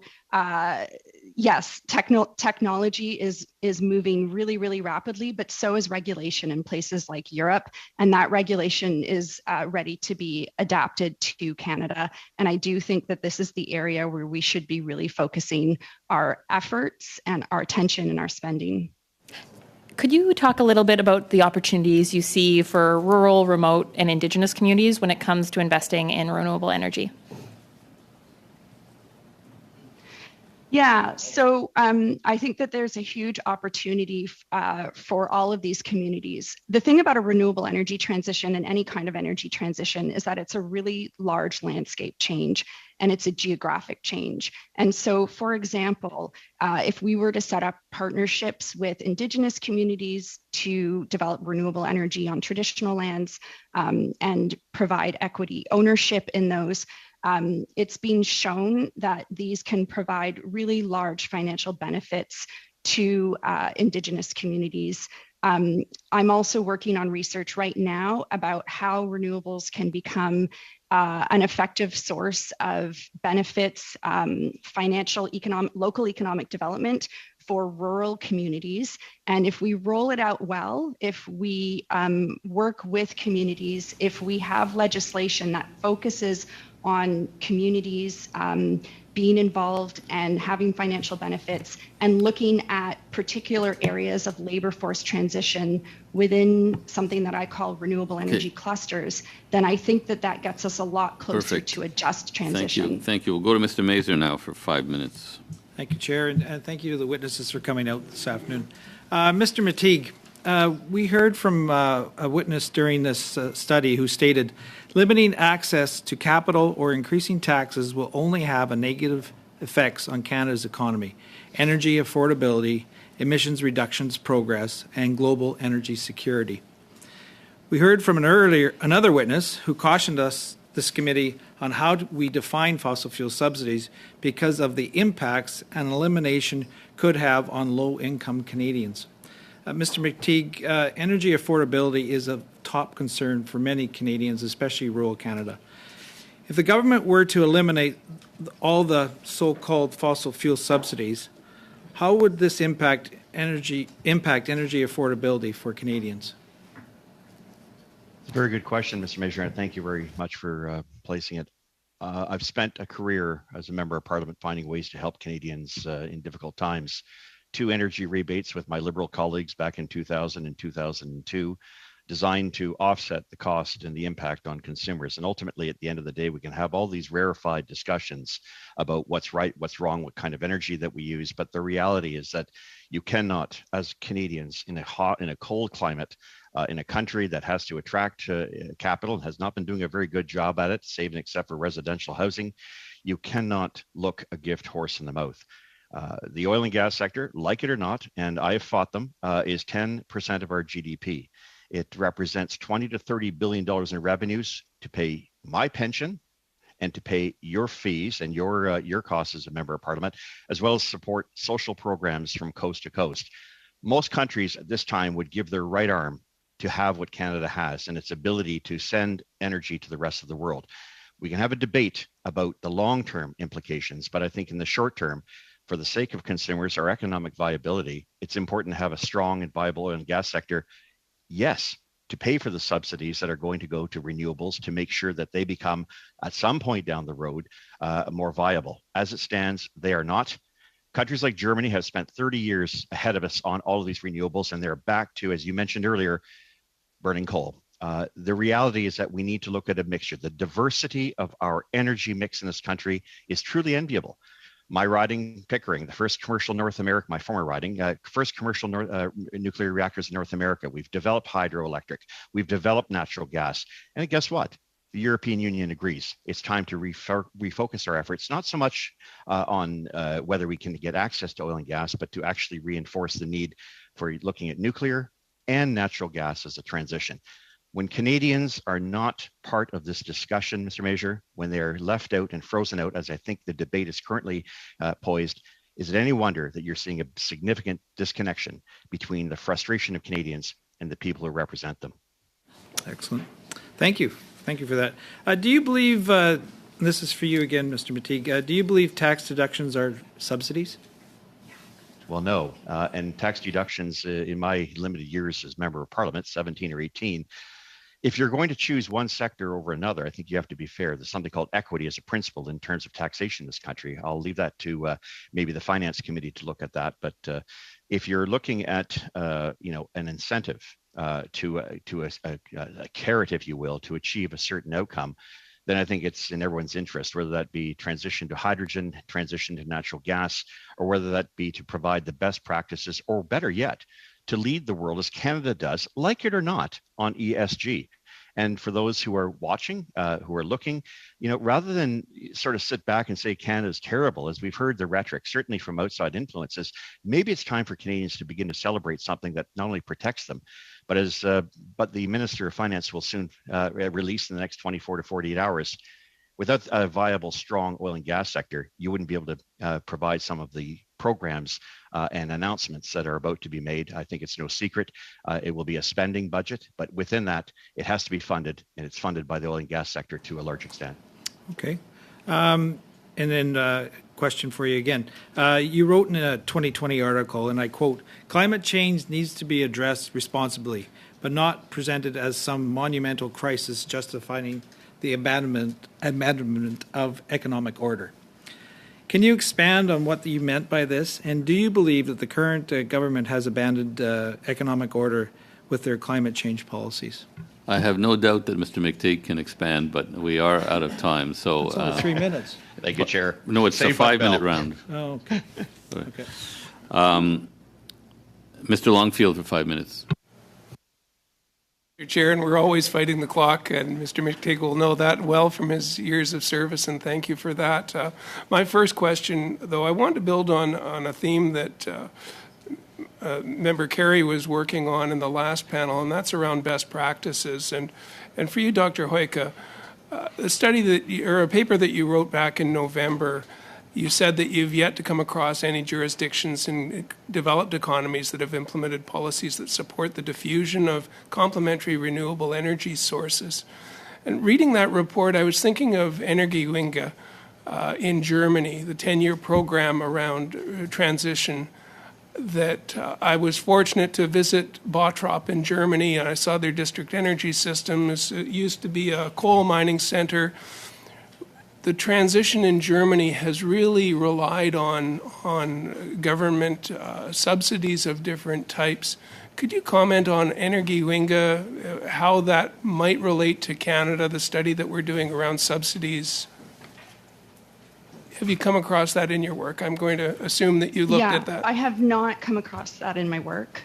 yes, technology is moving really, really rapidly, but so is regulation in places like Europe. And that regulation is ready to be adapted to Canada. And I do think that this is the area where we should be really focusing our efforts and our attention and our spending. Could you talk a little bit about the opportunities you see for rural, remote, and Indigenous communities when it comes to investing in renewable energy? Yeah, so I think that there's a huge opportunity for all of these communities. The thing about a renewable energy transition and any kind of energy transition is that it's a really large landscape change and it's a geographic change. And so, for example, if we were to set up partnerships with Indigenous communities to develop renewable energy on traditional lands and provide equity ownership in those, it's been shown that these can provide really large financial benefits to Indigenous communities. I'm also working on research right now about how renewables can become an effective source of benefits, financial, local economic development for rural communities. And if we roll it out well, if we work with communities, if we have legislation that focuses on communities being involved and having financial benefits and looking at particular areas of labor force transition within something that I call renewable energy clusters, then I think that that gets us a lot closer to a just transition. Thank you. We'll go to Mr. Mazur now for 5 minutes. Thank you, Chair, and thank you to the witnesses for coming out this afternoon. Mr. Mateague, we heard from a witness during this study who stated, limiting access to capital or increasing taxes will only have a negative effects on Canada's economy, energy affordability, emissions reductions progress, and global energy security. We heard from another witness who cautioned this committee on how we define fossil fuel subsidies because of the impacts an elimination could have on low-income Canadians. Mr. McTeague, energy affordability is a top concern for many Canadians, especially rural Canada. If the government were to eliminate all the so-called fossil fuel subsidies, how would this impact energy affordability for Canadians? It's a very good question, Mr. Major, and thank you very much for placing it. I've spent a career as a member of Parliament finding ways to help Canadians in difficult times. 2 energy rebates with my Liberal colleagues back in 2000 and 2002, designed to offset the cost and the impact on consumers. And ultimately, at the end of the day, we can have all these rarefied discussions about what's right, what's wrong, what kind of energy that we use. But the reality is that you cannot, as Canadians, in a cold climate, in a country that has to attract capital and has not been doing a very good job at it, save and except for residential housing, you cannot look a gift horse in the mouth. The oil and gas sector, like it or not, and I have fought them, is 10% of our GDP. It represents $20 to $30 billion in revenues to pay my pension and to pay your fees and your costs as a member of Parliament, as well as support social programs from coast to coast. Most countries at this time would give their right arm to have what Canada has and its ability to send energy to the rest of the world. We can have a debate about the long-term implications, but I think in the short term, for the sake of consumers, our economic viability, it's important to have a strong and viable oil and gas sector. Yes, to pay for the subsidies that are going to go to renewables to make sure that they become, at some point down the road, more viable. As it stands, they are not. Countries like Germany have spent 30 years ahead of us on all of these renewables, and they're back to, as you mentioned earlier, burning coal. The reality is that we need to look at a mixture. The diversity of our energy mix in this country is truly enviable. My riding, Pickering, the first commercial North America, my former riding, first commercial nuclear reactors in North America. We've developed hydroelectric. We've developed natural gas. And guess what? The European Union agrees. It's time to refocus our efforts, not so much on whether we can get access to oil and gas, but to actually reinforce the need for looking at nuclear and natural gas as a transition. When Canadians are not part of this discussion, Mr. Major, when they're left out and frozen out, as I think the debate is currently poised, is it any wonder that you're seeing a significant disconnection between the frustration of Canadians and the people who represent them? Excellent. Thank you. Thank you for that. Do you believe, this is for you again, Mr. Matteague, do you believe tax deductions are subsidies? Well, no. And tax deductions in my limited years as member of parliament, 17 or 18, if you're going to choose one sector over another, I think you have to be fair. There's something called equity as a principle in terms of taxation in this country. I'll leave that to maybe the finance committee to look at that. But if you're looking at an incentive to a carrot, if you will, to achieve a certain outcome, then I think it's in everyone's interest, whether that be transition to hydrogen, transition to natural gas, or whether that be to provide the best practices, or better yet, to lead the world as Canada does, like it or not, on ESG. And for those who are watching, who are looking, rather than sort of sit back and say Canada's terrible, as we've heard the rhetoric, certainly from outside influences, maybe it's time for Canadians to begin to celebrate something that not only protects them, but the Minister of Finance will soon release in the next 24 to 48 hours. Without a viable, strong oil and gas sector, you wouldn't be able to provide some of the programs and announcements that are about to be made. I think it's no secret. It will be a spending budget, but within that, it has to be funded, and it's funded by the oil and gas sector to a large extent. Okay. And then question for you again. You wrote in a 2020 article, and I quote, "Climate change needs to be addressed responsibly, but not presented as some monumental crisis justifying the abandonment of economic order." Can you expand on what you meant by this? And do you believe that the current government has abandoned economic order with their climate change policies? I have no doubt that Mr. McTeague can expand, but we are out of time. So it's only 3 minutes. Thank you, Chair. No, it's a 5-minute round. Oh, okay. Okay. Mr. Longfield for 5 minutes. Mr. Chair, and we're always fighting the clock, and Mr. McTeague will know that well from his years of service, and thank you for that. My first question, though, I want to build on a theme that Member Carey was working on in the last panel, and that's around best practices. And for you, Dr. Hoyka, a paper that you wrote back in November, you said that you've yet to come across any jurisdictions in developed economies that have implemented policies that support the diffusion of complementary renewable energy sources. And reading that report, I was thinking of ENVI in Germany, the 10-year program around transition that I was fortunate to visit Bottrop in Germany, and I saw their district energy system. It used to be a coal mining center. The transition in Germany has really relied on government subsidies of different types. Could you comment on ENVI, how that might relate to Canada, the study that we're doing around subsidies? Have you come across that in your work? I'm going to assume that you looked at that. I have not come across that in my work.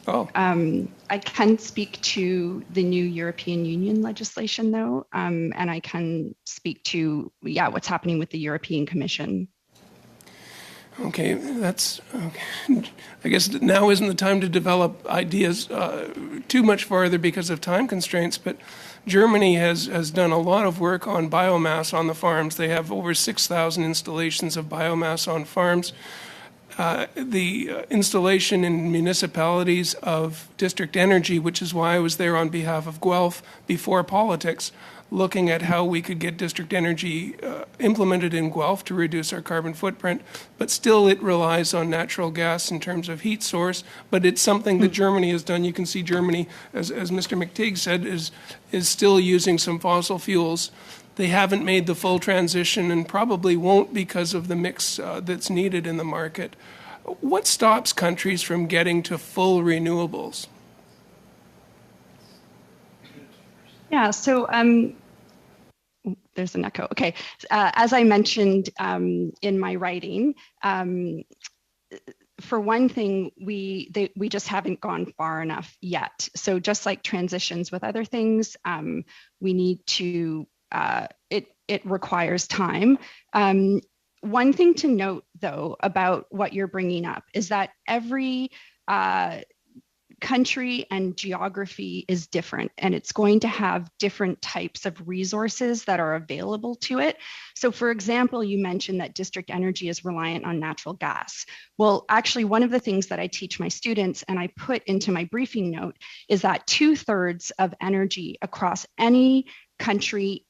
Oh. I can speak to the new European Union legislation, though, and I can speak to, what's happening with the European Commission. Okay, that's okay. I guess now isn't the time to develop ideas too much farther because of time constraints, but Germany has done a lot of work on biomass on the farms. They have over 6,000 installations of biomass on farms. The installation in municipalities of district energy, which is why I was there on behalf of Guelph before politics, looking at how we could get district energy implemented in Guelph to reduce our carbon footprint, but still it relies on natural gas in terms of heat source, but it's something that Germany has done. You can see Germany, as Mr. McTeague said, is still using some fossil fuels. They haven't made the full transition and probably won't because of the mix that's needed in the market. What stops countries from getting to full renewables? Yeah, so there's an echo. Okay. As I mentioned in my writing, for one thing, we just haven't gone far enough yet. So just like transitions with other things, we need to, it requires time. One thing to note, though, about what you're bringing up is that every country and geography is different, and it's going to have different types of resources that are available to it. So for example, you mentioned that district energy is reliant on natural gas. Well, actually, one of the things that I teach my students and I put into my briefing note is that 2/3 of energy across any country,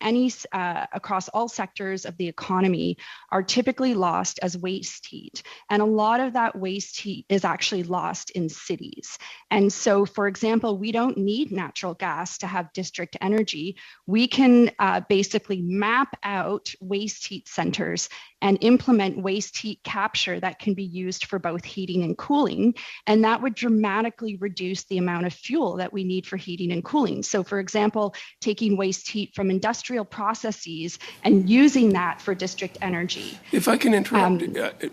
across all sectors of the economy are typically lost as waste heat. And a lot of that waste heat is actually lost in cities. And so, for example, we don't need natural gas to have district energy. We can basically map out waste heat centers and implement waste heat capture that can be used for both heating and cooling. And that would dramatically reduce the amount of fuel that we need for heating and cooling. So for example, taking waste heat from industrial processes and using that for district energy. If I can interrupt,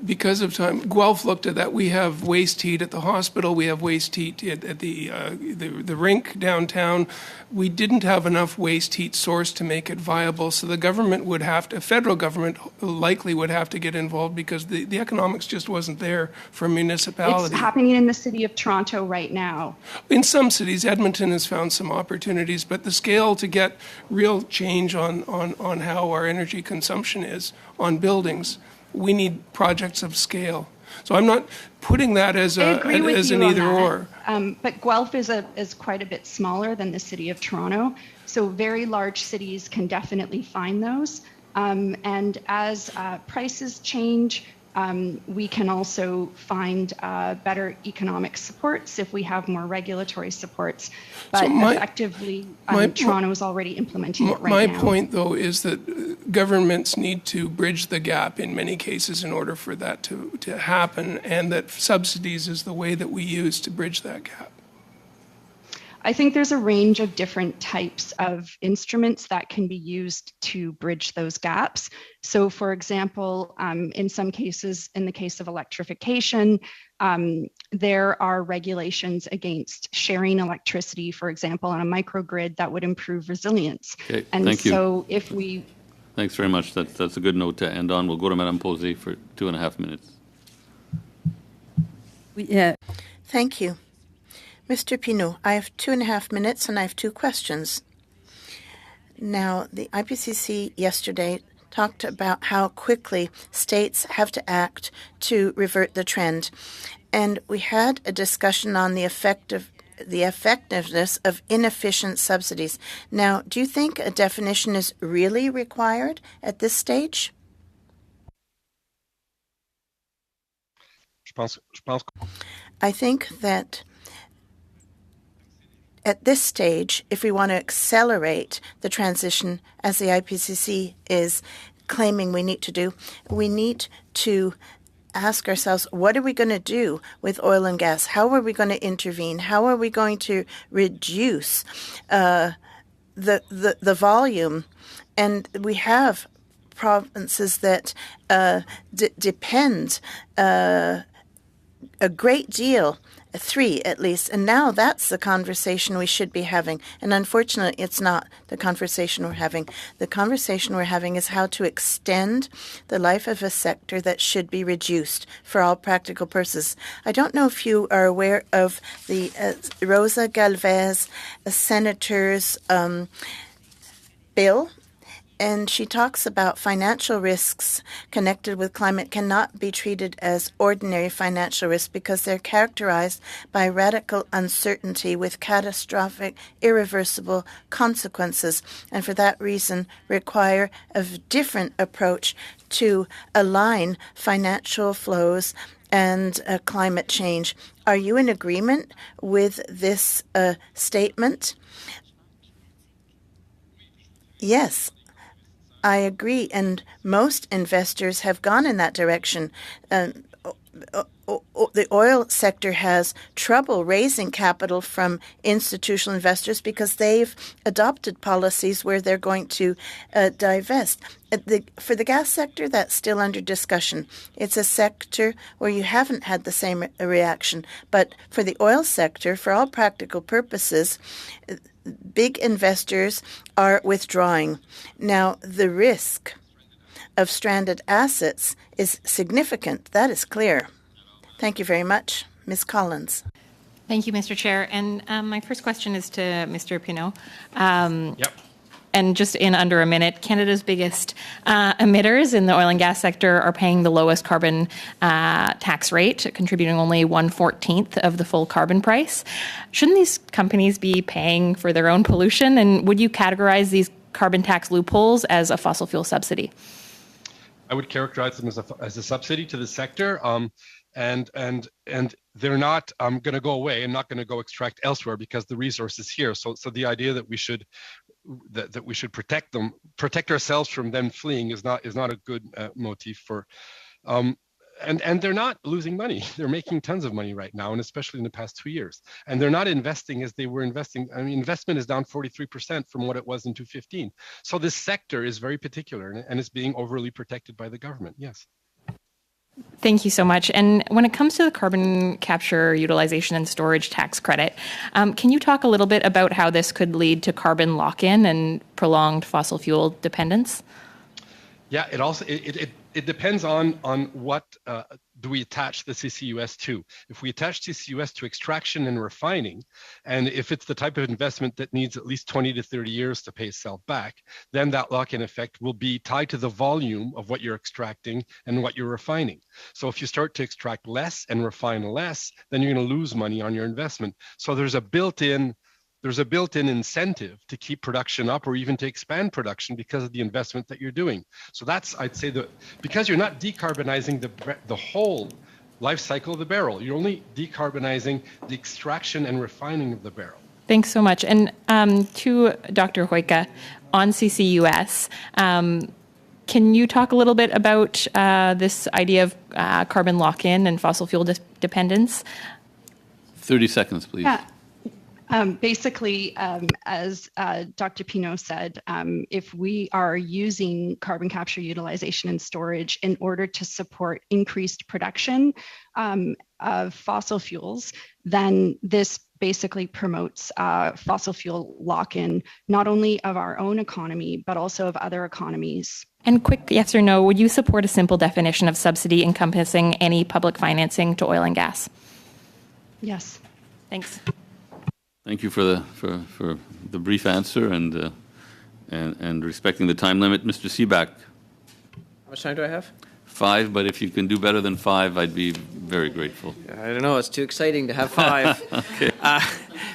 because of time, Guelph looked at that. We have waste heat at the hospital. We have waste heat at the rink downtown. We didn't have enough waste heat source to make it viable. So the government would have to, federal government likely would have to get involved because the economics just wasn't there for a municipality. It's happening in the city of Toronto right now. In some cities, Edmonton has found some opportunities, but the scale to get real change on how our energy consumption is on buildings, we need projects of scale. So I'm not putting that as an either or. But Guelph is quite a bit smaller than the city of Toronto. So very large cities can definitely find those. And as prices change, we can also find better economic supports if we have more regulatory supports. But effectively, Toronto is already implementing it right now. My point, though, is that governments need to bridge the gap in many cases in order for that to happen, and that subsidies is the way that we use to bridge that gap. I think there's a range of different types of instruments that can be used to bridge those gaps. So for example, in some cases, in the case of electrification, there are regulations against sharing electricity, for example, on a microgrid that would improve resilience. Okay, and thank you. So if we... Thanks very much. That's a good note to end on. We'll go to Madame Posey for 2.5 minutes. Yeah. Thank you. Mr. Pinault, I have 2.5 minutes and I have 2 questions. Now, the IPCC yesterday talked about how quickly states have to act to revert the trend. And we had a discussion on the effectiveness of inefficient subsidies. Now, do you think a definition is really required at this stage? I think that at this stage, if we want to accelerate the transition, as the IPCC is claiming we need to do, we need to ask ourselves, what are we going to do with oil and gas? How are we going to intervene? How are we going to reduce the volume? And we have provinces that depend a great deal, 3 at least, and now that's the conversation we should be having. And unfortunately, it's not the conversation we're having. The conversation we're having is how to extend the life of a sector that should be reduced for all practical purposes. I don't know if you are aware of the Rosa Galvez senator's bill. And she talks about financial risks connected with climate cannot be treated as ordinary financial risks because they're characterized by radical uncertainty with catastrophic, irreversible consequences, and for that reason require a different approach to align financial flows and climate change. Are you in agreement with this statement? Yes. I agree, and most investors have gone in that direction. the oil sector has trouble raising capital from institutional investors because they've adopted policies where they're going to divest. For the gas sector, that's still under discussion. It's a sector where you haven't had the same reaction. But for the oil sector, for all practical purposes, big investors are withdrawing. Now, the risk of stranded assets is significant. That is clear. Thank you very much. Ms. Collins. Thank you, Mr. Chair. And my first question is to Mr. Pinault. Yep. And just in under a minute, Canada's biggest emitters in the oil and gas sector are paying the lowest carbon tax rate, contributing only 1/14 of the full carbon price. Shouldn't these companies be paying for their own pollution? And would you categorize these carbon tax loopholes as a fossil fuel subsidy? I would characterize them as a subsidy to the sector, and they're not going to go away and not going to go extract elsewhere because the resource is here. So the idea that we should protect ourselves from them fleeing is not a good motif for. And they're not losing money. They're making tons of money right now, and especially in the past 2 years. And they're not investing as they were investing. I mean, investment is down 43% from what it was in 2015. So this sector is very particular, and it's being overly protected by the government. Yes. Thank you so much. And when it comes to the carbon capture, utilization, and storage tax credit, can you talk a little bit about how this could lead to carbon lock-in and prolonged fossil fuel dependence? Yeah, it depends on what do we attach the CCUS to. If we attach CCUS to extraction and refining, and if it's the type of investment that needs at least 20 to 30 years to pay itself back, then that lock-in effect will be tied to the volume of what you're extracting and what you're refining. So if you start to extract less and refine less, then you're going to lose money on your investment. So there's a built-in incentive to keep production up or even to expand production because of the investment that you're doing. So that's, I'd say, because you're not decarbonizing the whole life cycle of the barrel, you're only decarbonizing the extraction and refining of the barrel. Thanks so much. And to Dr. Hoyka, on CCUS, can you talk a little bit about this idea of carbon lock-in and fossil fuel dependence? 30 seconds, please. Yeah. Basically, as Dr. Pinault said, if we are using carbon capture, utilization, and storage in order to support increased production of fossil fuels, then this basically promotes fossil fuel lock-in, not only of our own economy, but also of other economies. And quick yes or no, would you support a simple definition of subsidy encompassing any public financing to oil and gas? Yes. Thanks. Thank you for the brief answer and respecting the time limit. Mr. Seaback. How much time do I have? 5, but if you can do better than 5, I'd be very grateful. I don't know. It's too exciting to have 5. Okay.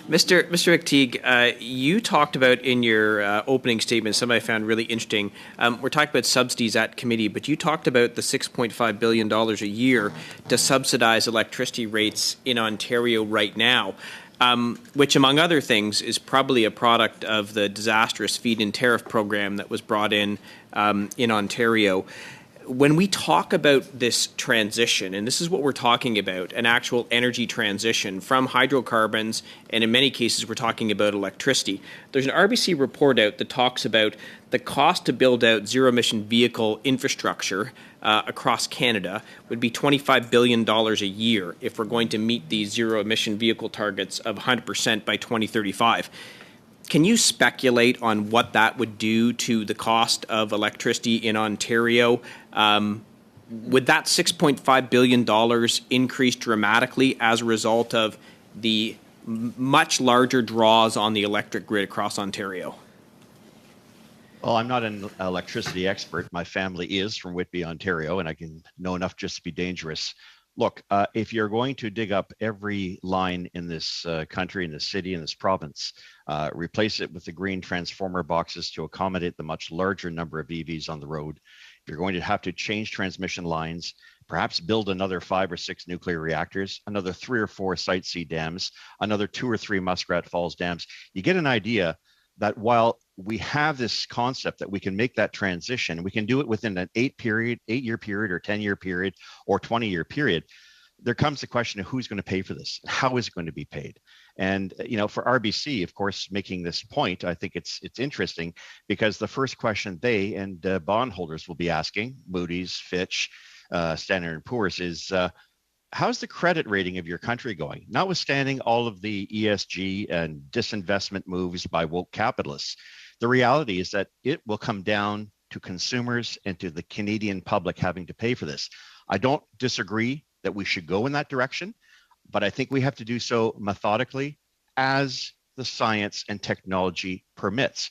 Mr. McTeague, you talked about in your opening statement something I found really interesting. We're talking about subsidies at committee, but you talked about the $6.5 billion a year to subsidize electricity rates in Ontario right now. Which, among other things, is probably a product of the disastrous feed-in tariff program that was brought in Ontario. When we talk about this transition, and this is what we're talking about, an actual energy transition from hydrocarbons, and in many cases we're talking about electricity, there's an RBC report out that talks about the cost to build out zero-emission vehicle infrastructure across Canada would be $25 billion a year if we're going to meet these zero-emission vehicle targets of 100% by 2035. Can you speculate on what that would do to the cost of electricity in Ontario? Would that $6.5 billion increase dramatically as a result of the much larger draws on the electric grid across Ontario? Well, I'm not an electricity expert. My family is from Whitby, Ontario, and I can know enough just to be dangerous. Look, if you're going to dig up every line in this country, in this city, in this province, replace it with the green transformer boxes to accommodate the much larger number of EVs on the road, you're going to have to change transmission lines, perhaps build another 5 or 6 nuclear reactors, another 3 or 4 Site C dams, another 2 or 3 Muskrat Falls dams. You get an idea that while we have this concept that we can make that transition, we can do it within an 8-year period or 10-year period or 20-year period. there comes the question of who's going to pay for this, how is it going to be paid. And for RBC, of course, making this point, I think it's interesting because the first question they and bondholders will be asking, Moody's, Fitch, Standard & Poor's, is how's the credit rating of your country going? Notwithstanding all of the ESG and disinvestment moves by woke capitalists, the reality is that it will come down to consumers and to the Canadian public having to pay for this. I don't disagree that we should go in that direction, but I think we have to do so methodically as the science and technology permits.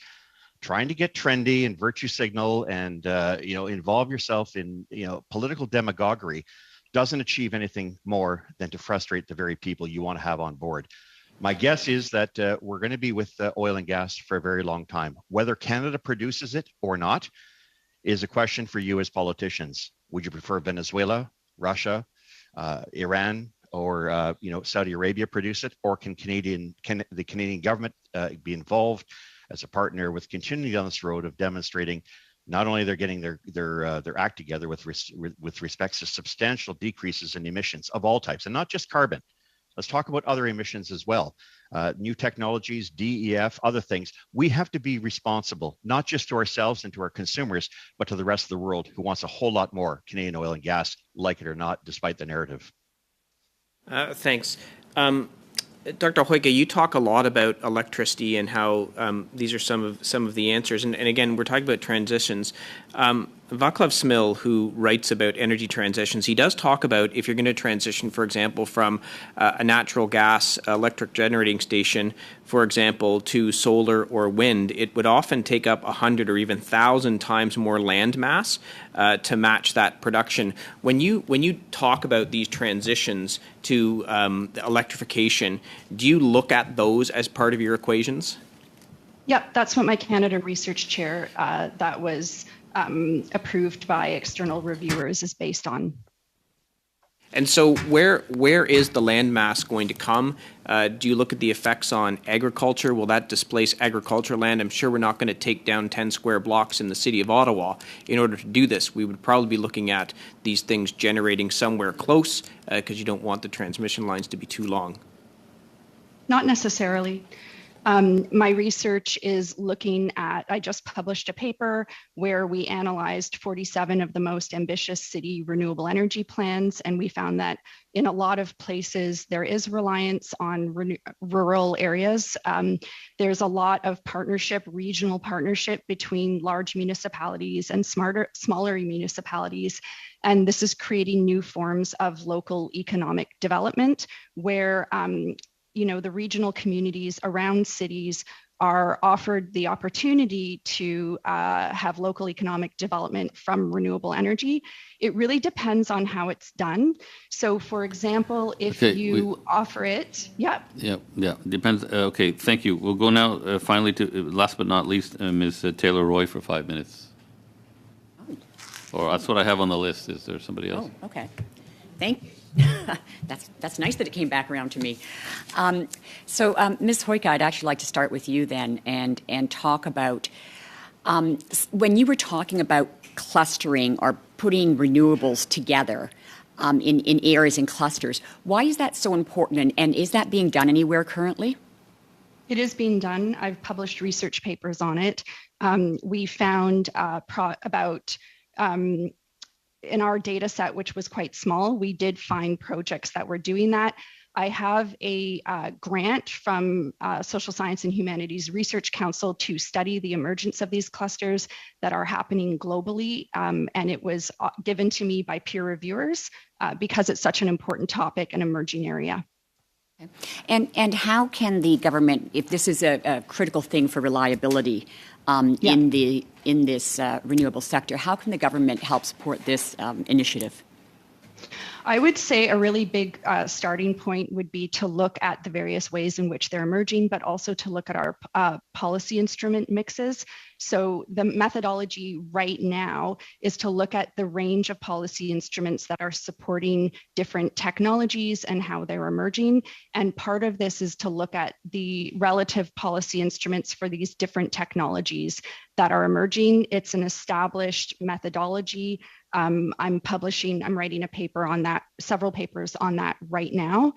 Trying to get trendy and virtue signal and involve yourself in political demagoguery doesn't achieve anything more than to frustrate the very people you want to have on board. My guess is that we're going to be with oil and gas for a very long time. Whether Canada produces it or not is a question for you as politicians. Would you prefer Venezuela, Russia, Iran, or Saudi Arabia produce it, or can the Canadian government be involved as a partner with continuing down this road of demonstrating not only they're getting their act together with respect to substantial decreases in emissions of all types, and not just carbon. Let's talk about other emissions as well. New technologies, DEF, other things. We have to be responsible, not just to ourselves and to our consumers, but to the rest of the world who wants a whole lot more Canadian oil and gas, like it or not, despite the narrative. Thanks. Dr. Hoyka, you talk a lot about electricity and how these are some of the answers. And again, we're talking about transitions. Vaclav Smil, who writes about energy transitions, he does talk about if you're going to transition, for example, from a natural gas electric generating station, for example, to solar or wind, it would often take up 100 or even 1,000 times more land mass to match that production. When you talk about these transitions to electrification, do you look at those as part of your equations? Yep, that's what my Canada Research Chair that was approved by external reviewers is based on. And so where is the land mass going to come? Do you look at the effects on agriculture? Will that displace agricultural land? I'm sure we're not going to take down 10 square blocks in the city of Ottawa in order to do this. We would probably be looking at these things generating somewhere close because you don't want the transmission lines to be too long. Not necessarily. My research is looking at, I just published a paper where we analyzed 47 of the most ambitious city renewable energy plans, and we found that in a lot of places there is reliance on rural areas. There's a lot of regional partnership between large municipalities and smaller municipalities. And this is creating new forms of local economic development where the regional communities around cities are offered the opportunity to have local economic development from renewable energy. It really depends on how it's done. So, for example, if you offer it, Yeah, depends. Okay, thank you. We'll go now finally to, last but not least, Ms. Taylor-Roy for 5 minutes. Oh. Or that's what I have on the list. Is there somebody else? Oh, okay. Thank you. That's nice that it came back around to me. So, Ms. Hoyka, I'd actually like to start with you then and talk about when you were talking about clustering or putting renewables together in areas and clusters. Why is that so important, and is that being done anywhere currently? It is being done. I've published research papers on it. We found about in our data set, which was quite small, we did find projects that were doing that. I have a grant from Social Science and Humanities Research Council to study the emergence of these clusters that are happening globally. And it was given to me by peer reviewers because it's such an important topic and emerging area. And how can the government, if this is a critical thing for reliability, in this renewable sector, how can the government help support this initiative? I would say a really big starting point would be to look at the various ways in which they're emerging, but also to look at our policy instrument mixes. So the methodology right now is to look at the range of policy instruments that are supporting different technologies and how they're emerging. And part of this is to look at the relative policy instruments for these different technologies that are emerging. It's an established methodology I'm writing a paper on that, several papers on that right now.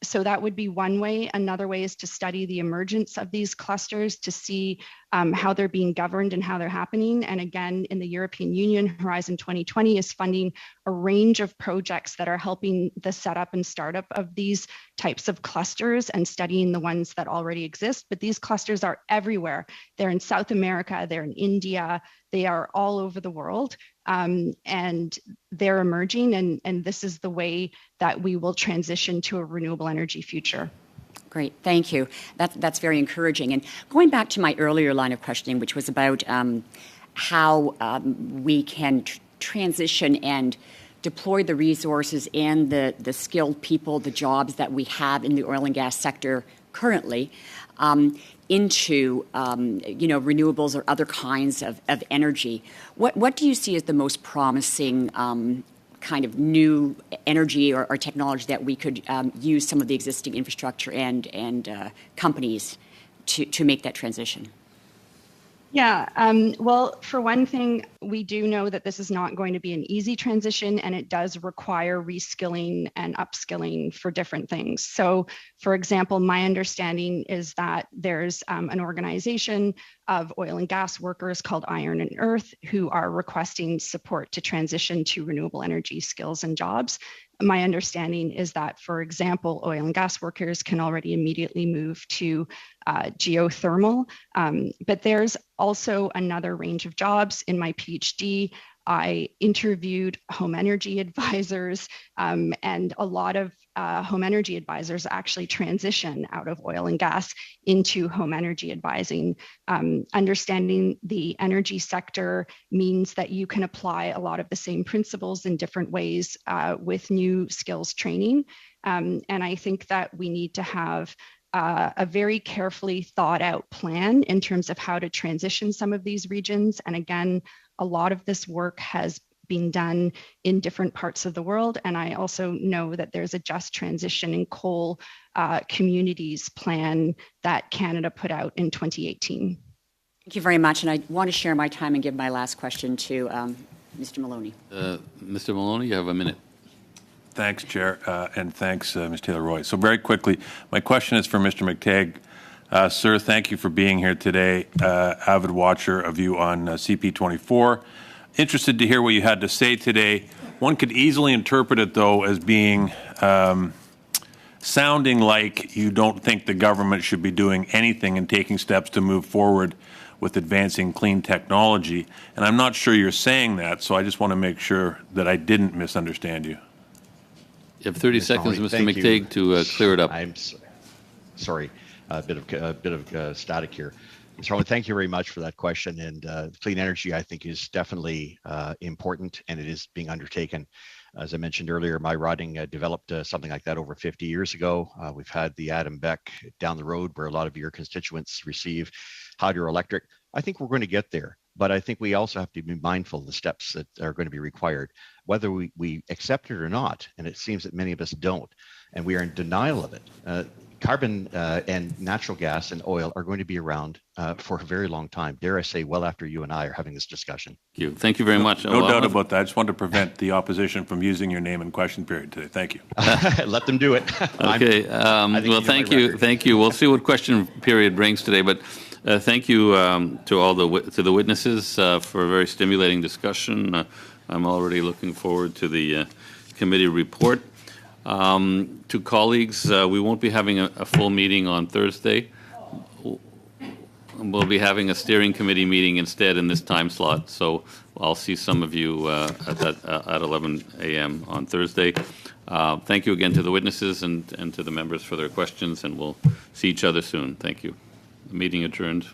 So that would be one way. Another way is to study the emergence of these clusters to see how they're being governed and how they're happening. And again, in the European Union, Horizon 2020 is funding a range of projects that are helping the setup and startup of these types of clusters and studying the ones that already exist. But these clusters are everywhere. They're in South America, they're in India, they are all over the world. And they're emerging, and this is the way that we will transition to a renewable energy future. Great, thank you. That's very encouraging. And going back to my earlier line of questioning, which was about how we can transition and deploy the resources and the skilled people, the jobs that we have in the oil and gas sector currently into renewables or other kinds of energy. What do you see as the most promising kind of new energy or technology that we could use some of the existing infrastructure and companies to make that transition? Yeah, well, for one thing, we do know that this is not going to be an easy transition, and it does require reskilling and upskilling for different things. So, for example, my understanding is that there's an organization of oil and gas workers called Iron and Earth who are requesting support to transition to renewable energy skills and jobs. My understanding is that, for example, oil and gas workers can already immediately move to geothermal, but there's also another range of jobs. In my PhD, I interviewed home energy advisors, and a lot of home energy advisors actually transition out of oil and gas into home energy advising. Understanding the energy sector means that you can apply a lot of the same principles in different ways with new skills training. And I think that we need to have a very carefully thought out plan in terms of how to transition some of these regions. And again, a lot of this work has been done in different parts of the world. And I also know that there's a just transition in coal communities plan that Canada put out in 2018. Thank you very much. And I want to share my time and give my last question to Mr. Maloney. Mr. Maloney, you have a minute. Thanks, Chair, and thanks, Ms. Taylor-Roy. So very quickly, my question is for Mr. McTagg. Sir, thank you for being here today. Avid watcher of you on CP24. Interested to hear what you had to say today. One could easily interpret it, though, as being sounding like you don't think the government should be doing anything and taking steps to move forward with advancing clean technology. And I'm not sure you're saying that, so I just want to make sure that I didn't misunderstand you. You have 30 seconds, Mr. McTagg, to clear it up. I'm sorry, a bit of static here. So thank you very much for that question. And clean energy, I think, is definitely important, and it is being undertaken. As I mentioned earlier, my riding developed something like that over 50 years ago. We've had the Adam Beck down the road where a lot of your constituents receive hydroelectric. I think we're going to get there, but I think we also have to be mindful of the steps that are going to be required, whether we accept it or not. And it seems that many of us don't, and we are in denial of it. Carbon and natural gas and oil are going to be around for a very long time. Dare I say, well after you and I are having this discussion. Thank you very much. No doubt about that. I just wanted to prevent the opposition from using your name in question period today. Thank you. Let them do it. Okay. Well, thank you. Thank you. We'll see what question period brings today, but thank you to the witnesses for a very stimulating discussion. I'm already looking forward to the committee report. To colleagues, we won't be having a full meeting on Thursday. We'll be having a steering committee meeting instead in this time slot. So I'll see some of you at 11 a.m. on Thursday. Thank you again to the witnesses and to the members for their questions, and we'll see each other soon. Thank you. The meeting adjourned.